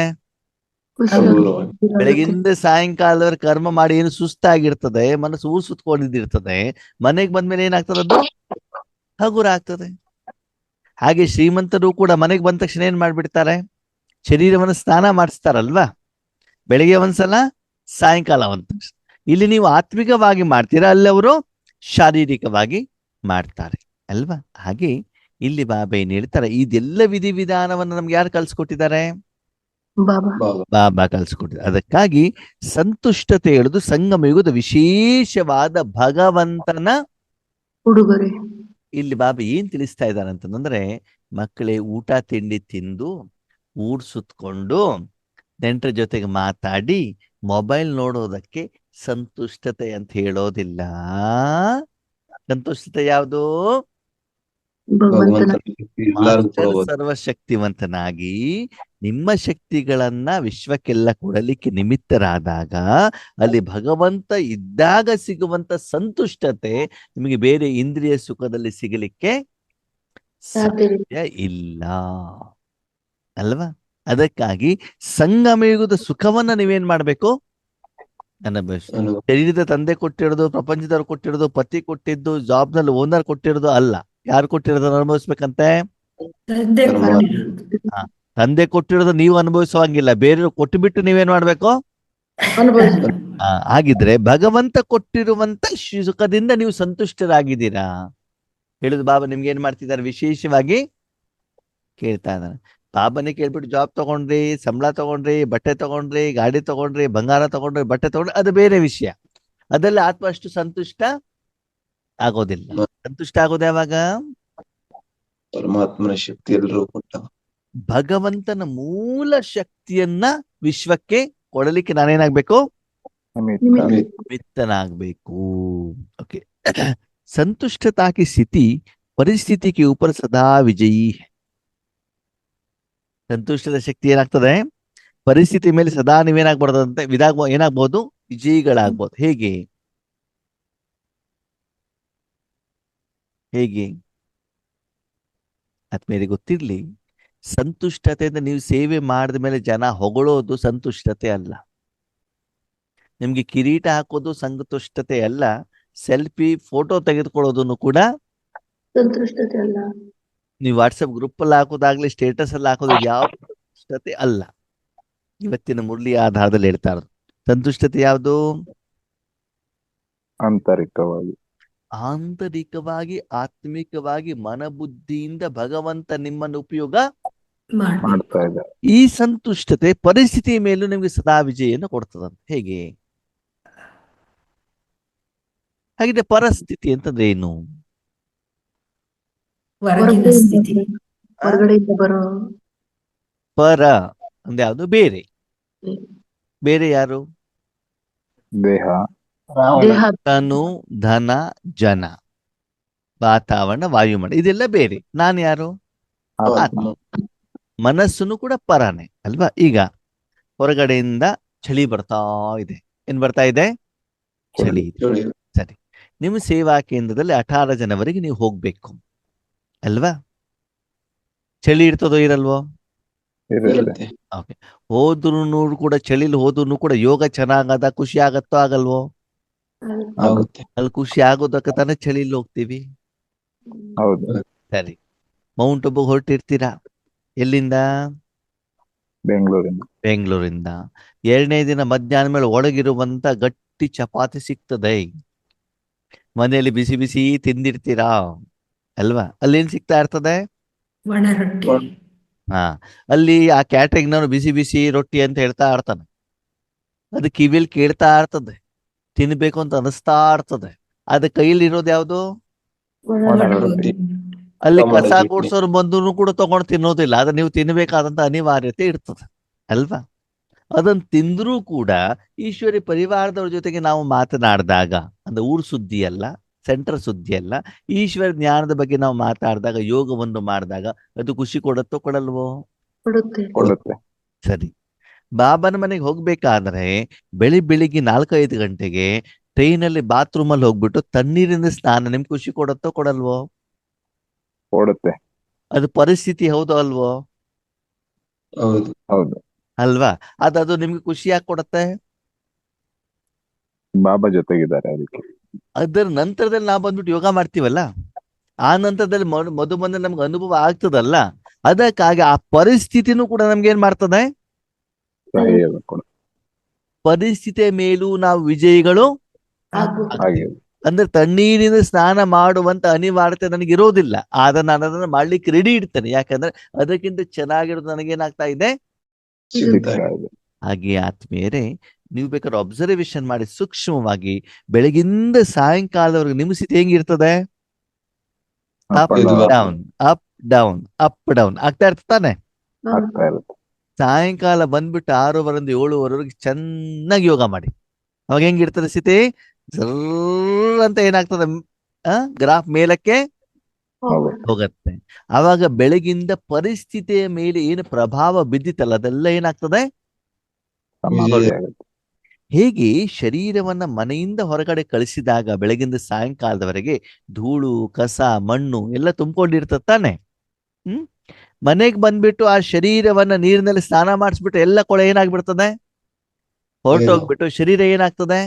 Speaker 3: ಹಗುರವಾಗಿ.
Speaker 1: ಬೆಳಗಿಂದ ಸಾಯಂಕಾಲದವರೆ ಕರ್ಮ ಮಾಡಿ ಏನು ಸುಸ್ತಾಗಿರ್ತದೆ, ಮನಸ್ಸು ಊರ್ ಸುತ್ಕೊಂಡಿದ್ದಿರ್ತದೆ, ಮನೆಗೆ ಬಂದ್ಮೇಲೆ ಏನಾಗ್ತದದ್ದು? ಹಗುರ ಆಗ್ತದೆ. ಹಾಗೆ ಶ್ರೀಮಂತರು ಕೂಡ ಮನೆಗೆ ಬಂದ ತಕ್ಷಣ ಏನ್ ಮಾಡ್ಬಿಡ್ತಾರೆ? ಶರೀರವನ್ನು ಸ್ನಾನ ಮಾಡಿಸ್ತಾರಲ್ವಾ? ಬೆಳಿಗ್ಗೆ ಒಂದ್ಸಲ, ಸಾಯಂಕಾಲ ಒಂದ್. ಇಲ್ಲಿ ನೀವು ಆತ್ಮಿಕವಾಗಿ ಮಾಡ್ತೀರಾ, ಅಲ್ಲಿ ಅವರು ಶಾರೀರಿಕವಾಗಿ ಮಾಡ್ತಾರೆ ಅಲ್ವಾ? ಹಾಗೆ ಇಲ್ಲಿ ಬಾಬಾ ಏನ್ ಹೇಳ್ತಾರೆ, ಇದೆಲ್ಲ ವಿಧಿವಿಧಾನವನ್ನು ನಮ್ಗೆ ಯಾರು ಕಲ್ಸ್ಕೊಟ್ಟಿದ್ದಾರೆ?
Speaker 2: ಬಾಬಾ.
Speaker 3: ಬಾಬಾ
Speaker 1: ಬಾಬಾ ಕಲ್ಸ್ಕೊಟ್ಟಿದ್ದಾರೆ. ಅದಕ್ಕಾಗಿ ಸಂತುಷ್ಟತೆ ಹೇಳುದು ಸಂಗಮ ಯುಗದ ವಿಶೇಷವಾದ ಭಗವಂತನ
Speaker 2: ಉಡುಗೊರೆ.
Speaker 1: ಇಲ್ಲಿ ಬಾಬಾ ಏನ್ ತಿಳಿಸ್ತಾ ಇದ್ದಾರೆ ಅಂತಂದ್ರೆ, ಮಕ್ಕಳೇ, ಊಟ ತಿಂಡಿ ತಿಂದು ಊರ್ ಸುತ್ಕೊಂಡು ನೆಂಟರ ಜೊತೆಗೆ ಮಾತಾಡಿ ಮೊಬೈಲ್ ನೋಡೋದಕ್ಕೆ ಸಂತುಷ್ಟತೆ ಅಂತ ಹೇಳೋದಿಲ್ಲ. ಸಂತುಷ್ಟತೆ ಯಾವುದು?
Speaker 2: ಭಗವಂತನ
Speaker 3: ಭಗವಂತನ ಶಕ್ತಿ ಎಲ್ಲರಿಗೂ
Speaker 1: ಮಾಸ್ಟರ್
Speaker 3: ಕೊಡಬಹುದು.
Speaker 1: ಸರ್ವಶಕ್ತಿವಂತನಾಗಿ ನಿಮ್ಮ ಶಕ್ತಿಗಳನ್ನ ವಿಶ್ವಕ್ಕೆಲ್ಲ ಕೊಡಲಿಕ್ಕೆ ನಿಮಿತ್ತರಾದಾಗ ಅಲ್ಲಿ ಭಗವಂತ ಇದ್ದಾಗ ಸಿಗುವಂತ ಸಂತುಷ್ಟತೆ ನಿಮಗೆ ಬೇರೆ ಇಂದ್ರಿಯ ಸುಖದಲ್ಲಿ ಸಿಗಲಿಕ್ಕೆ
Speaker 2: ಸಾಧ್ಯವಿಲ್ಲ.
Speaker 1: ಸಾಧ್ಯ ಇಲ್ಲ ಅಲ್ವಾ? ಅದಕ್ಕಾಗಿ ಸಂಗಮಯುಗದ ಸುಖವನ್ನ ನೀವೇನ್ ಮಾಡ್ಬೇಕು? ಅನುಭವಿಸ್
Speaker 3: ಅನು-
Speaker 1: ಶರೀರದ ತಂದೆ ಕೊಟ್ಟಿರೋದು, ಪ್ರಪಂಚದವ್ರು ಕೊಟ್ಟಿರೋದು, ಪತಿ ಕೊಟ್ಟಿದ್ದು, ಜಾಬ್ ನಲ್ಲಿ ಓನರ್ ಕೊಟ್ಟಿರೋದು ಅಲ್ಲ. ಯಾರು ಕೊಟ್ಟಿರೋದನ್ನ ಅನುಭವಿಸ್ಬೇಕಂತೆ?
Speaker 2: ತಂದೆ
Speaker 3: ಪರಮಾತ್ಮ.
Speaker 1: ತಂದೆ ಕೊಟ್ಟಿರೋದು ನೀವು ಅನುಭವಿಸುವಂಗಿಲ್ಲ, ಬೇರೆಯವ್ರು ಕೊಟ್ಟು ಬಿಟ್ಟು ನೀವೇನ್ ಮಾಡ್ಬೇಕು?
Speaker 2: ಅನುಭವಿಸ್ಬೇಕು.
Speaker 1: ಹಾಗಿದ್ರೆ ಭಗವಂತ ಕೊಟ್ಟಿರುವಂತ ಸುಖದಿಂದ ನೀವು ಸಂತುಷ್ಟರಾಗಿದ್ದೀರಾ? ಹೇಳುದು ಬಾಬಾ ನಿಮ್ಗೆ ಏನ್ ಮಾಡ್ತಿದ್ದಾರೆ? ವಿಶೇಷವಾಗಿ ಕೇಳ್ತಾ ಇದ್ದಾನೆ. ಬಾಬಾನೇ ಕೇಳ್ಬಿಟ್ಟು ಜಾಬ್ ತಗೊಂಡ್ರಿ, ಸಂಬಳ ತಗೊಂಡ್ರಿ, ಬಟ್ಟೆ ತಗೊಂಡ್ರಿ, ಗಾಡಿ ತಗೊಂಡ್ರಿ, ಬಂಗಾರ ತಗೊಂಡ್ರಿ, ಬಟ್ಟೆ ತಗೊಂಡ್ರಿ, ಅದು ಬೇರೆ ವಿಷಯ. ಅದರಲ್ಲಿ ಆತ್ಮ ಅಷ್ಟು ಸಂತುಷ್ಟ ಆಗೋದಿಲ್ಲ. ಸಂತುಷ್ಟ ಆಗೋದು ಯಾವಾಗ?
Speaker 3: ಪರಮಾತ್ಮನ ಶಕ್ತಿ ಎಲ್ಲರೂ ಕೊಟ್ಟ.
Speaker 1: ಭಗವಂತನ ಮೂಲ ಶಕ್ತಿಯನ್ನ ವಿಶ್ವಕ್ಕೆ ಕೊಡಲಿಕ್ಕೆ ನಾನೇನಾಗ್ಬೇಕು? ಮಿತ್ತನಾಗ್ಬೇಕು. ओके संतुष्टता की स्थिति परिस्थिति के ऊपर सदा विजयी है. ಸಂತುಷ್ಟದ ಶಕ್ತಿ ಏನಾಗ್ತದೆ? ಪರಿಸ್ಥಿತಿ ಮೇಲೆ ಸದಾ ನೀವೇನಾಗ್ಬಾರ್ದಂತೆ ಏನಾಗ್ಬೋದು? ವಿಜಯಿಗಳಾಗ್ಬೋದು. ಹೇಗೆ ಹೇಗೆ ಆದ್ಮೇಲೆ ಗೊತ್ತಿರ್ಲಿ, ಸಂತುಷ್ಟತೆಯಿಂದ ನೀವು ಸೇವೆ ಮಾಡಿದ ಮೇಲೆ ಜನ ಹೊಗಳೋದು ಸಂತುಷ್ಟತೆ ಅಲ್ಲ. ನಿಮ್ಗೆ ಕಿರೀಟ ಹಾಕೋದು ಸಂತುಷ್ಟತೆ ಅಲ್ಲ. ಸೆಲ್ಫಿ ಫೋಟೋ ತೆಗೆದುಕೊಳ್ಳೋದನ್ನು ಕೂಡ
Speaker 2: ಸಂತುಷ್ಟತೆ ಅಲ್ಲ.
Speaker 1: ನೀವು ವಾಟ್ಸಪ್ ಗ್ರೂಪ್ ಅಲ್ಲಿ ಹಾಕೋದಾಗ್ಲಿ, ಸ್ಟೇಟಸ್ ಅಲ್ಲಿ ಹಾಕೋದು ಯಾವ ಸಂತುಷ್ಟತೆ ಅಲ್ಲ. ಇವತ್ತಿನ ಮುರಳಿ ಆಧಾರದಲ್ಲಿ ಹೇಳ್ತಾ ಇರೋದು ಸಂತುಷ್ಟತೆ ಯಾವುದು?
Speaker 4: ಆಂತರಿಕವಾಗಿ
Speaker 1: ಆಂತರಿಕವಾಗಿ ಆತ್ಮಿಕವಾಗಿ ಮನಬುದ್ಧಿಯಿಂದ ಭಗವಂತ ನಿಮ್ಮನ್ನು ಉಪಯೋಗ
Speaker 4: ಮಾಡ್ತಾ ಇದ್ದಾರೆ.
Speaker 1: ಈ ಸಂತುಷ್ಟತೆ ಪರಿಸ್ಥಿತಿಯ ಮೇಲೂ ನಿಮ್ಗೆ ಸದಾ ವಿಜಯನ್ನು ಕೊಡ್ತದಂತ. ಹೇಗೆ? ಹಾಗಿದ್ರೆ ಪರಿಸ್ಥಿತಿ ಅಂತಂದ್ರೆ ಏನು?
Speaker 2: ಹೊರಗಡೆಯಿಂದ ಬರೋ
Speaker 1: ಪರ ಅಂದ್ರೆ ಯಾವುದು? ಬೇರೆ. ಬೇರೆ ಯಾರು?
Speaker 4: ದೇಹ,
Speaker 2: ದೇಹ,
Speaker 1: ತನು, ಧನ, ಜನ, ವಾತಾವರಣ, ವಾಯುಮಂಡಲ, ಇದೆಲ್ಲ ಬೇರೆ. ನಾನು ಯಾರು?
Speaker 4: ಆತ್ಮ.
Speaker 1: ಮನಸ್ಸುನು ಕೂಡ ಪರನೇ ಅಲ್ವಾ? ಈಗ ಹೊರಗಡೆಯಿಂದ ಚಳಿ ಬರ್ತಾ ಇದೆ. ಏನ್ ಬರ್ತಾ ಇದೆ? ಚಳಿ ಇದೆ.
Speaker 3: ಚಳಿ.
Speaker 1: ಸರಿ, ನಿಮ್ಮ ಸೇವಾ ಕೇಂದ್ರದಲ್ಲಿ 18 ಜನವರಿಗೆ ನೀವು ಹೋಗ್ಬೇಕು ಅಲ್ವಾ? ಚಳಿ ಇರ್ತದೋ ಇರಲ್ವೋ?
Speaker 3: ಇರುತ್ತೆ.
Speaker 1: ಹೋದ್ರು ಕೂಡ ಚಳಿಲಿ ಹೋದ್ರು ಕೂಡ ಯೋಗ ಚೆನ್ನಾಗದ, ಖುಷಿ ಆಗತ್ತೋ ಆಗಲ್ವೋ?
Speaker 3: ಆಗುತ್ತೆ.
Speaker 1: ಅಲ್ಲಿ ಖುಷಿ ಆಗೋದಕ್ಕೆ ತಾನೇ ಚಳಿಲಿ ಹೋಗ್ತೀವಿ.
Speaker 4: ಹೌದು.
Speaker 1: ಸರಿ, ಮೌಂಟ್ ಅಬು ಹೊರಟಿರ್ತೀರಾ. ಎಲ್ಲಿಂದ?
Speaker 4: ಬೆಂಗಳೂರಿಂದ.
Speaker 1: ಬೆಂಗಳೂರಿಂದ. 2ನೇ ದಿನ ಮಧ್ಯಾಹ್ನ ಮೇಲೆ ಒಳಗಿರುವಂತ ಗಟ್ಟಿ ಚಪಾತಿ ಸಿಗ್ತದೆ. ಮನೆಯಲ್ಲಿ ಬಿಸಿ ಬಿಸಿ ತಿಂದಿರ್ತೀರಾ ಅಲ್ವಾ? ಅಲ್ಲೇನ್ ಸಿಗ್ತಾ ಇರ್ತದೆ?
Speaker 2: ಒಣ ರೊಟ್ಟಿ.
Speaker 1: ಹಾ, ಅಲ್ಲಿ ಆ ಕ್ಯಾಟ್ರಿಂಗ್ ನವರು ಬಿಸಿ ಬಿಸಿ ರೊಟ್ಟಿ ಅಂತ ಹೇಳ್ತಾ ಇರ್ತಾನೆ. ಅದು ಕಿವಿಯಲ್ಲಿ ಕೇಳ್ತಾ ಇರ್ತದೆ, ತಿನ್ಬೇಕು ಅಂತ ಅನಿಸ್ತಾ ಇರ್ತದೆ. ಅದ ಕೈಯಲ್ಲಿ ಇರೋದು ಯಾವುದು?
Speaker 4: ಒಣ ರೊಟ್ಟಿ.
Speaker 1: ಅಲ್ಲಿ
Speaker 3: ಟೊಮಾಟೊ
Speaker 1: ಕಸ
Speaker 3: ಚಟ್ನಿ.
Speaker 1: ಗುಡ್ಸೋರು ಬಂದ್ರು ಕೂಡ ತಗೊಂಡು ತಿನ್ನೋದಿಲ್ಲ. ಅದು ನೀವು ತಿನ್ಬೇಕಾದಂತ ಅನಿವಾರ್ಯತೆ ಇರ್ತದೆ ಅಲ್ವಾ? ಅದನ್ನ ತಿಂದ್ರೂ ಕೂಡ ಈಶ್ವರಿ ಪರಿವಾರದವ್ರ ಜೊತೆಗೆ ನಾವು ಮಾತನಾಡಿದಾಗ, ಅಂದ್ರೆ ಊರ್ ಸುದ್ದಿ ಅಲ್ಲ, ಸೆಂಟರ್ ಸುದ್ದಿ ಅಲ್ಲ, ಈಶ್ವರ ಜ್ಞಾನದ ಬಗ್ಗೆ ನಾವು ಮಾತಾಡಿದಾಗ, ಯೋಗವನ್ನು ಮಾಡಿದಾಗ ಅದು ಖುಷಿ ಕೊಡುತ್ತೋ ಕೊಡಲ್ವೋ?
Speaker 2: ಕೊಡುತ್ತೆ.
Speaker 4: ಕೊಡುತ್ತೆ.
Speaker 1: ಸರಿ, ಬಾಬನ ಮನೆಗೆ ಹೋಗ್ಬೇಕಾದ್ರೆ ಬೆಳಿಗ್ಗೆ 4-5 ಗಂಟೆಗೆ ಟ್ರೈನಲ್ಲಿ ಬಾತ್ರೂಮ್ ಅಲ್ಲಿ ಹೋಗ್ಬಿಟ್ಟು ತಣ್ಣೀರಿನ ಸ್ನಾನ ನಿಮ್ಗೆ ಖುಷಿ ಕೊಡುತ್ತೋ ಕೊಡಲ್ವೋ?
Speaker 4: ಕೊಡುತ್ತೆ.
Speaker 1: ಅದು ಪರಿಸ್ಥಿತಿ ಹೌದೋ ಅಲ್ವೋ?
Speaker 3: ಹೌದು.
Speaker 4: ಹೌದು.
Speaker 1: ಅಲ್ವಾ? ಅದು ನಿಮ್ಗೆ ಖುಷಿ ಯಾಕೆ ಕೊಡುತ್ತೆ?
Speaker 4: ಬಾಬಾ ಜೊತೆಗಿದ್ದಾರೆ ಅದಕ್ಕೆ.
Speaker 1: ಅದರ ನಂತರದಲ್ಲಿ ನಾವು ಬಂದ್ಬಿಟ್ಟು ಯೋಗ ಮಾಡ್ತೀವಲ್ಲ, ಆ ನಂತರದಲ್ಲಿ ಮಧು ಬಂದ ನಮ್ಗೆ ಅನುಭವ ಆಗ್ತದಲ್ಲ, ಅದಕ್ಕಾಗಿ ಆ ಪರಿಸ್ಥಿತಿನೂ ಕೂಡ ನಮ್ಗೆ ಏನ್ ಮಾಡ್ತದೆ?
Speaker 4: ಸಹಯೋಗ ಕೊಡು.
Speaker 1: ಪರಿಸ್ಥಿತಿಯ ಮೇಲೂ ನಾವು ವಿಜಯಿಗಳು
Speaker 2: ಆಗ್ಬೋದು.
Speaker 4: ಹಾಗೆ
Speaker 1: ಅಂದ್ರೆ ತಣ್ಣೀರಿನ ಸ್ನಾನ ಮಾಡುವಂತ ಅನಿವಾರ್ಯತೆ ನನಗೆ ಇರೋದಿಲ್ಲ. ಆದ್ರೆ ನಾನು ಅದನ್ನ ಮಾಡ್ಲಿಕ್ಕೆ ರೆಡಿ ಇಡ್ತೇನೆ. ಯಾಕಂದ್ರೆ ಅದಕ್ಕಿಂತ ಚೆನ್ನಾಗಿರೋದು ನನಗೇನಾಗ್ತಾ ಇದೆ?
Speaker 4: ಸಿಗ್ತಾ ಇದೆ.
Speaker 1: ಹಾಗೆ ಆತ್ಮೀಯರೇ, ನೀವು ಬೇಕಾದ್ರೆ ಅಬ್ಸರ್ವೇಷನ್ ಮಾಡಿ ಸೂಕ್ಷ್ಮವಾಗಿ, ಬೆಳಗಿಂದ ಸಾಯಂಕಾಲದವರೆಗೆ ನಿಮ್ಮ ಸ್ಥಿತಿ ಹೆಂಗಿರ್ತದೆ? Up down, up down, up down ಆಗ್ತಾ ಇರ್ತಾನೆ.
Speaker 4: ಆಗ್ತಾ ಇರುತ್ತೆ.
Speaker 1: ಸಾಯಂಕಾಲ ಬಂದ್ಬಿಟ್ಟು 6:30 7:00ವರೆಗೆ ಚೆನ್ನಾಗಿ ಯೋಗ ಮಾಡಿ. ಅವಾಗ ಹೆಂಗಿರ್ತದೆ ಸ್ಥಿತಿ? ಜರ್ರ್ ಅಂತ ಏನಾಗ್ತದೆ? ಗ್ರಾಫ್ ಮೇಲಕ್ಕೆ ಹೋಗತ್ತೆ. ಆವಾಗ ಬೆಳಗಿಂದ ಪರಿಸ್ಥಿತಿಯ ಮೇಲೆ ಏನು ಪ್ರಭಾವ ಬಿದ್ದಿತ್ತಲ್ಲ ಅದೆಲ್ಲ ಏನಾಗ್ತದೆ,
Speaker 4: ಸಮಾಪ್ತಿ ಆಗುತ್ತೆ.
Speaker 1: ಹೇಗೆ ಶರೀರವನ್ನ ಮನೆಯಿಂದ ಹೊರಗಡೆ ಕಳಿಸಿದಾಗ ಬೆಳಗಿಂದ ಸಾಯಂಕಾಲದವರೆಗೆ ಧೂಳು ಕಸ ಮಣ್ಣು ಎಲ್ಲ ತುಂಬಿಕೊಂಡಿರ್ತದೆ ತಾನೆ. ಮನೆಗೆ ಬಂದ್ಬಿಟ್ಟು ಆ ಶರೀರವನ್ನ ನೀರಿನಲ್ಲಿ ಸ್ನಾನ ಮಾಡಿಸ್ಬಿಟ್ಟು ಎಲ್ಲ ಕೊಳೆ ಏನಾಗ್ಬಿಡ್ತದೆ, ಹೊರಟೋಗ್ಬಿಟ್ಟು ಶರೀರ ಏನಾಗ್ತದೆ,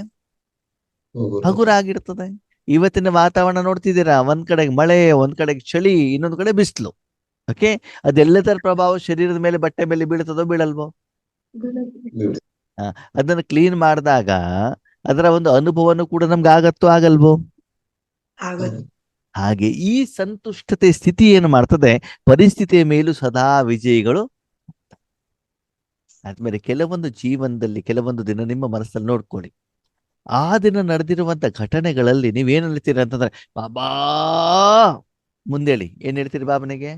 Speaker 1: ಹಗುರಾಗಿರ್ತದೆ. ಇವತ್ತಿನ ವಾತಾವರಣ ನೋಡ್ತಿದ್ದೀರಾ, ಒಂದ್ ಕಡೆಗೆ ಮಳೆ, ಒಂದ್ ಕಡೆಗೆ ಚಳಿ, ಇನ್ನೊಂದ್ ಕಡೆ ಬಿಸಿಲು. ಓಕೆ, ಅದೆಲ್ಲದರ ಪ್ರಭಾವ ಶರೀರದ ಮೇಲೆ ಬಟ್ಟೆ ಮೇಲೆ ಬೀಳ್ತದೋ ಬೀಳಲ್ವೋ? ಅದನ್ನ ಕ್ಲೀನ್ ಮಾಡಿದಾಗ ಅದರ ಒಂದು ಅನುಭವನೂ ಕೂಡ ನಮ್ಗೆ ಆಗತ್ತೋ ಆಗಲ್ವೋ? ಹಾಗೆ ಈ ಸಂತುಷ್ಟತೆ ಸ್ಥಿತಿ ಏನು ಮಾಡ್ತದೆ, ಪರಿಸ್ಥಿತಿಯ ಮೇಲೂ ಸದಾ ವಿಜಯಿಗಳು. ಆದ್ಮೇಲೆ ಕೆಲವೊಂದು ಜೀವನದಲ್ಲಿ ಕೆಲವೊಂದು ದಿನ ನಿಮ್ಮ ಮನಸ್ಸಲ್ಲಿ ನೋಡ್ಕೊಳ್ಳಿ, ಆ ದಿನ ನಡೆದಿರುವಂತ ಘಟನೆಗಳಲ್ಲಿ ನೀವೇನ್ ಹೇಳ್ತೀರಾ ಅಂತಂದ್ರೆ, ಬಾಬಾ ಮುಂದೇಳಿ ಏನ್ ಹೇಳ್ತೀರಿ? ಬಾಬನಿಗೆ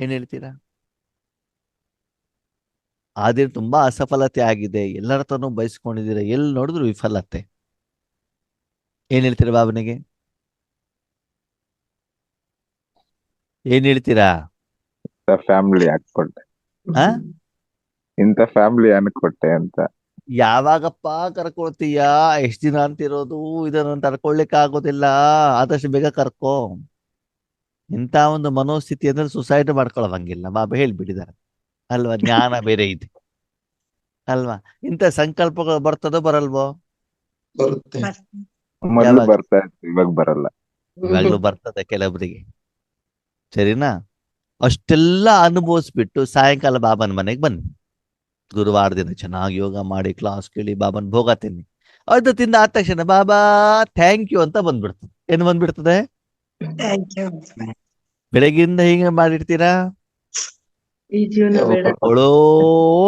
Speaker 1: ಏನ್ ಹೇಳ್ತೀರಾ? ಆ ದಿನ ತುಂಬಾ ಅಸಫಲತೆ ಆಗಿದೆ, ಎಲ್ಲರ ಹತ್ರನೂ ಬಯಸ್ಕೊಂಡಿದ್ದೀರ, ಎಲ್ಲಿ ನೋಡಿದ್ರು ವಿಫಲತೆ, ಏನ್ ಹೇಳ್ತೀರಾ ಬಾಬನಿಗೆ? ಏನ್ ಹೇಳ್ತೀರಾ?
Speaker 4: ಫ್ಯಾಮಿಲಿ ಹಾಕೊಟ್ಟೆ,
Speaker 1: ಆ
Speaker 4: ಇಂಥ ಫ್ಯಾಮಿಲಿ ಅನ್ಕೊಟ್ಟೆ ಅಂತ.
Speaker 1: ಯಾವಾಗಪ್ಪ ಕರ್ಕೊಳ್ತೀಯ? ಎಷ್ಟ್ ದಿನ ಅಂತಿರೋದು? ಇದನ್ನು ಕರ್ಕೊಳ್ಲಿಕ್ಕೆ ಆಗೋದಿಲ್ಲ, ಆದಷ್ಟು ಬೇಗ ಕರ್ಕೋ. ಇಂಥ ಒಂದು ಮನೋಸ್ಥಿತಿ ಅಂದ್ರೆ ಸುಸೈಡ್ ಮಾಡ್ಕೊಳ್ಳೋವಂಗಿಲ್ಲ, ಬಾಬಾ ಹೇಳ್ಬಿಟ್ಟಿದ್ದಾರೆ ಅಲ್ವಾ. ಜ್ಞಾನ ಬೇರೆ ಇದೆ ಅಲ್ವಾ. ಇಂಥ ಸಂಕಲ್ಪಗಳು ಬರ್ತದೋ ಬರಲ್ವೋ?
Speaker 3: ಬರುತ್ತೆ.
Speaker 4: ಮೊದ್ಲು
Speaker 1: ಯಾವಾಗ?
Speaker 4: ಬರ್ತಾ ಇತ್ತು, ಇವಾಗ ಬರಲ್ಲ.
Speaker 1: ಇವಾಗ್ಲೂ ಬರ್ತದೆ ಕೆಲವರಿಗೆ, ಸರಿನಾ? ಅಷ್ಟೆಲ್ಲ ಅನುಭವಿಸ್ಬಿಟ್ಟು ಸಾಯಂಕಾಲ ಬಾಬನ ಮನೆಗೆ ಬನ್ನಿ, ಗುರುವಾರ ದಿನ ಚೆನ್ನಾಗಿ ಯೋಗ ಮಾಡಿ ಕ್ಲಾಸ್ ಕೇಳಿ ಬಾಬನ್ ಭೋಗ ತಿನ್ನಿ. ಅದು ತಿಂದ ಆದ ತಕ್ಷಣ ಬಾಬಾ ಥ್ಯಾಂಕ್ ಯು ಅಂತ ಬಂದ್ಬಿಡ್ತದೆ. ಏನು ಬಂದ್ಬಿಡ್ತದೆ? ಬೆಳಗಿಂದ ಹೀಗೆ ಮಾಡಿರ್ತೀರಾ,
Speaker 2: ಈ ಜೀವನ ಬೇಡ.
Speaker 1: ಒಳೋ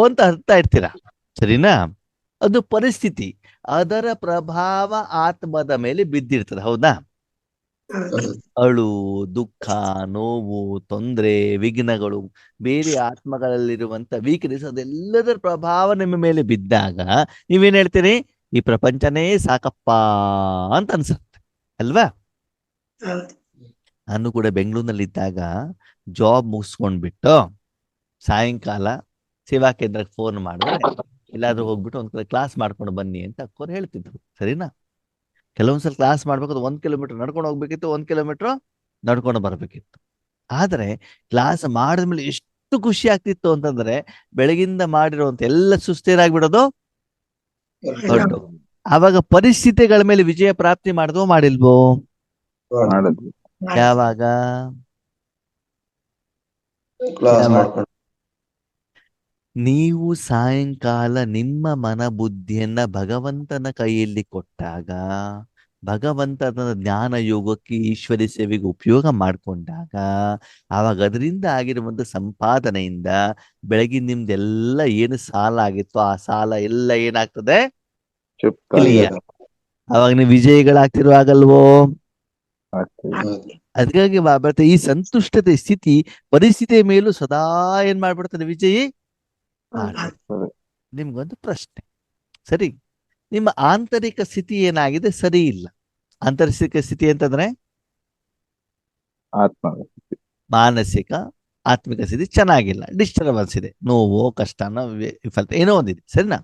Speaker 1: ಅಂತ ಹರ್ತಾ ಇರ್ತೀರಾ, ಸರಿನಾ? ಅದು ಪರಿಸ್ಥಿತಿ, ಅದರ ಪ್ರಭಾವ ಆತ್ಮದ ಮೇಲೆ ಬಿದ್ದಿರ್ತದೆ, ಹೌದಾ? ಅಳು, ದುಃಖ, ನೋವು, ತೊಂದರೆ, ವಿಘ್ನಗಳು, ಬೇರೆ ಆತ್ಮಗಳಲ್ಲಿರುವಂತ ವೀಕ್ನೆಸ್, ಅದೆಲ್ಲದರ ಪ್ರಭಾವ ನಿಮ್ಮ ಮೇಲೆ ಬಿದ್ದಾಗ ನೀವೇನ್ ಹೇಳ್ತೀರಿ? ಈ ಪ್ರಪಂಚನೇ ಸಾಕಪ್ಪ ಅಂತ ಅನ್ಸುತ್ತೆ ಅಲ್ವಾ? ನಾನು ಕೂಡ ಬೆಂಗಳೂರಿನಲ್ಲಿದ್ದಾಗ ಜಾಬ್ ಮುಗಿಸ್ಕೊಂಡ್ಬಿಟ್ಟು ಸಾಯಂಕಾಲ ಸೇವಾ ಕೇಂದ್ರಕ್ಕೆ ಫೋನ್ ಮಾಡಿದ್ರೆ ಎಲ್ಲಾದ್ರೂ ಹೋಗ್ಬಿಟ್ಟು ಒಂದ್ ಕಡೆ ಕ್ಲಾಸ್ ಮಾಡ್ಕೊಂಡು ಬನ್ನಿ ಅಂತ ಅಕ್ಕೋರು ಹೇಳ್ತಿದ್ರು, ಸರಿನಾ? ಕೆಲವೊಂದ್ಸಲ ಕ್ಲಾಸ್ ಮಾಡ್ಬೇಕಾದ್ರೆ 1 ಕಿಲೋಮೀಟರ್ ನಡ್ಕೊಂಡು ಹೋಗ್ಬೇಕಿತ್ತು, 1 ಕಿಲೋಮೀಟರ್ ನಡ್ಕೊಂಡು ಬರ್ಬೇಕಿತ್ತು. ಆದ್ರೆ ಕ್ಲಾಸ್ ಮಾಡಿದ್ಮೇಲೆ ಎಷ್ಟು ಖುಷಿ ಆಗ್ತಿತ್ತು ಅಂತಂದ್ರೆ, ಬೆಳಗಿಂದ ಮಾಡಿರುವಂತ ಎಲ್ಲ ಸುಸ್ತಿರಾಗ್ಬಿಡೋದು ಹೊರಟು. ಆವಾಗ ಪರಿಸ್ಥಿತಿಗಳ ಮೇಲೆ ವಿಜಯ ಪ್ರಾಪ್ತಿ ಮಾಡಿದ್ವೋ ಮಾಡಿಲ್ವೋ?
Speaker 4: ಮಾಡಿದ್ವಿ.
Speaker 1: ಯಾವಾಗ?
Speaker 3: ಕ್ಲಾಸ್ ಮಾಡ್ಕೊಂಡು
Speaker 1: ನೀವು ಸಾಯಂಕಾಲ ನಿಮ್ಮ ಮನ ಬುದ್ಧಿಯನ್ನ ಭಗವಂತನ ಕೈಯಲ್ಲಿ ಕೊಟ್ಟಾಗ, ಭಗವಂತನ ಜ್ಞಾನ ಯೋಗಕ್ಕೆ ಈಶ್ವರಿ ಸೇವೆಗೆ ಉಪಯೋಗ ಮಾಡಿಕೊಂಡಾಗ, ಆವಾಗ ಅದರಿಂದ ಆಗಿರುವಂತ ಸಂಪಾದನೆಯಿಂದ ಬೆಳಗಿನ ನಿಮ್ದೆಲ್ಲ ಏನು ಸಾಲ ಆಗಿತ್ತು ಆ ಸಾಲ ಎಲ್ಲ ಏನಾಗ್ತದೆ? ಕ್ಲಿಯರ್. ಅವಾಗ ನೀವು ವಿಜಯಿಗಳಾಗ್ತಿರುವಾಗಲ್ವೋ? ಅದಕ್ಕಾಗಿ ಬಾಬಾ ಈ ಸಂತುಷ್ಟತೆ ಸ್ಥಿತಿ ಪರಿಸ್ಥಿತಿಯ ಮೇಲೂ ಸದಾ ಏನ್ ಮಾಡ್ಬಿಡ್ತದೆ? ವಿಜಯಿ ಮಾಡ್ಬಿಡ್ತದೆ. ನಿಮ್ಗೊಂದು ಪ್ರಶ್ನೆ, ಸರಿ, ನಿಮ್ಮ ಆಂತರಿಕ ಸ್ಥಿತಿ ಏನಾಗಿದೆ? ಸರಿ ಇಲ್ಲ. ಆಂತರಿಕ ಸ್ಥಿತಿ ಅಂತಂದ್ರೆ
Speaker 4: ಆತ್ಮ
Speaker 1: ಮಾನಸಿಕ ಆತ್ಮಿಕ ಸ್ಥಿತಿ ಚೆನ್ನಾಗಿಲ್ಲ, ಡಿಸ್ಟರ್ಬೆನ್ಸ್ ಇದೆ, ನೋವು ಕಷ್ಟನ ವಿಫಲತೆ ಏನೋ ಒಂದಿದೆ, ಸರಿನಾ?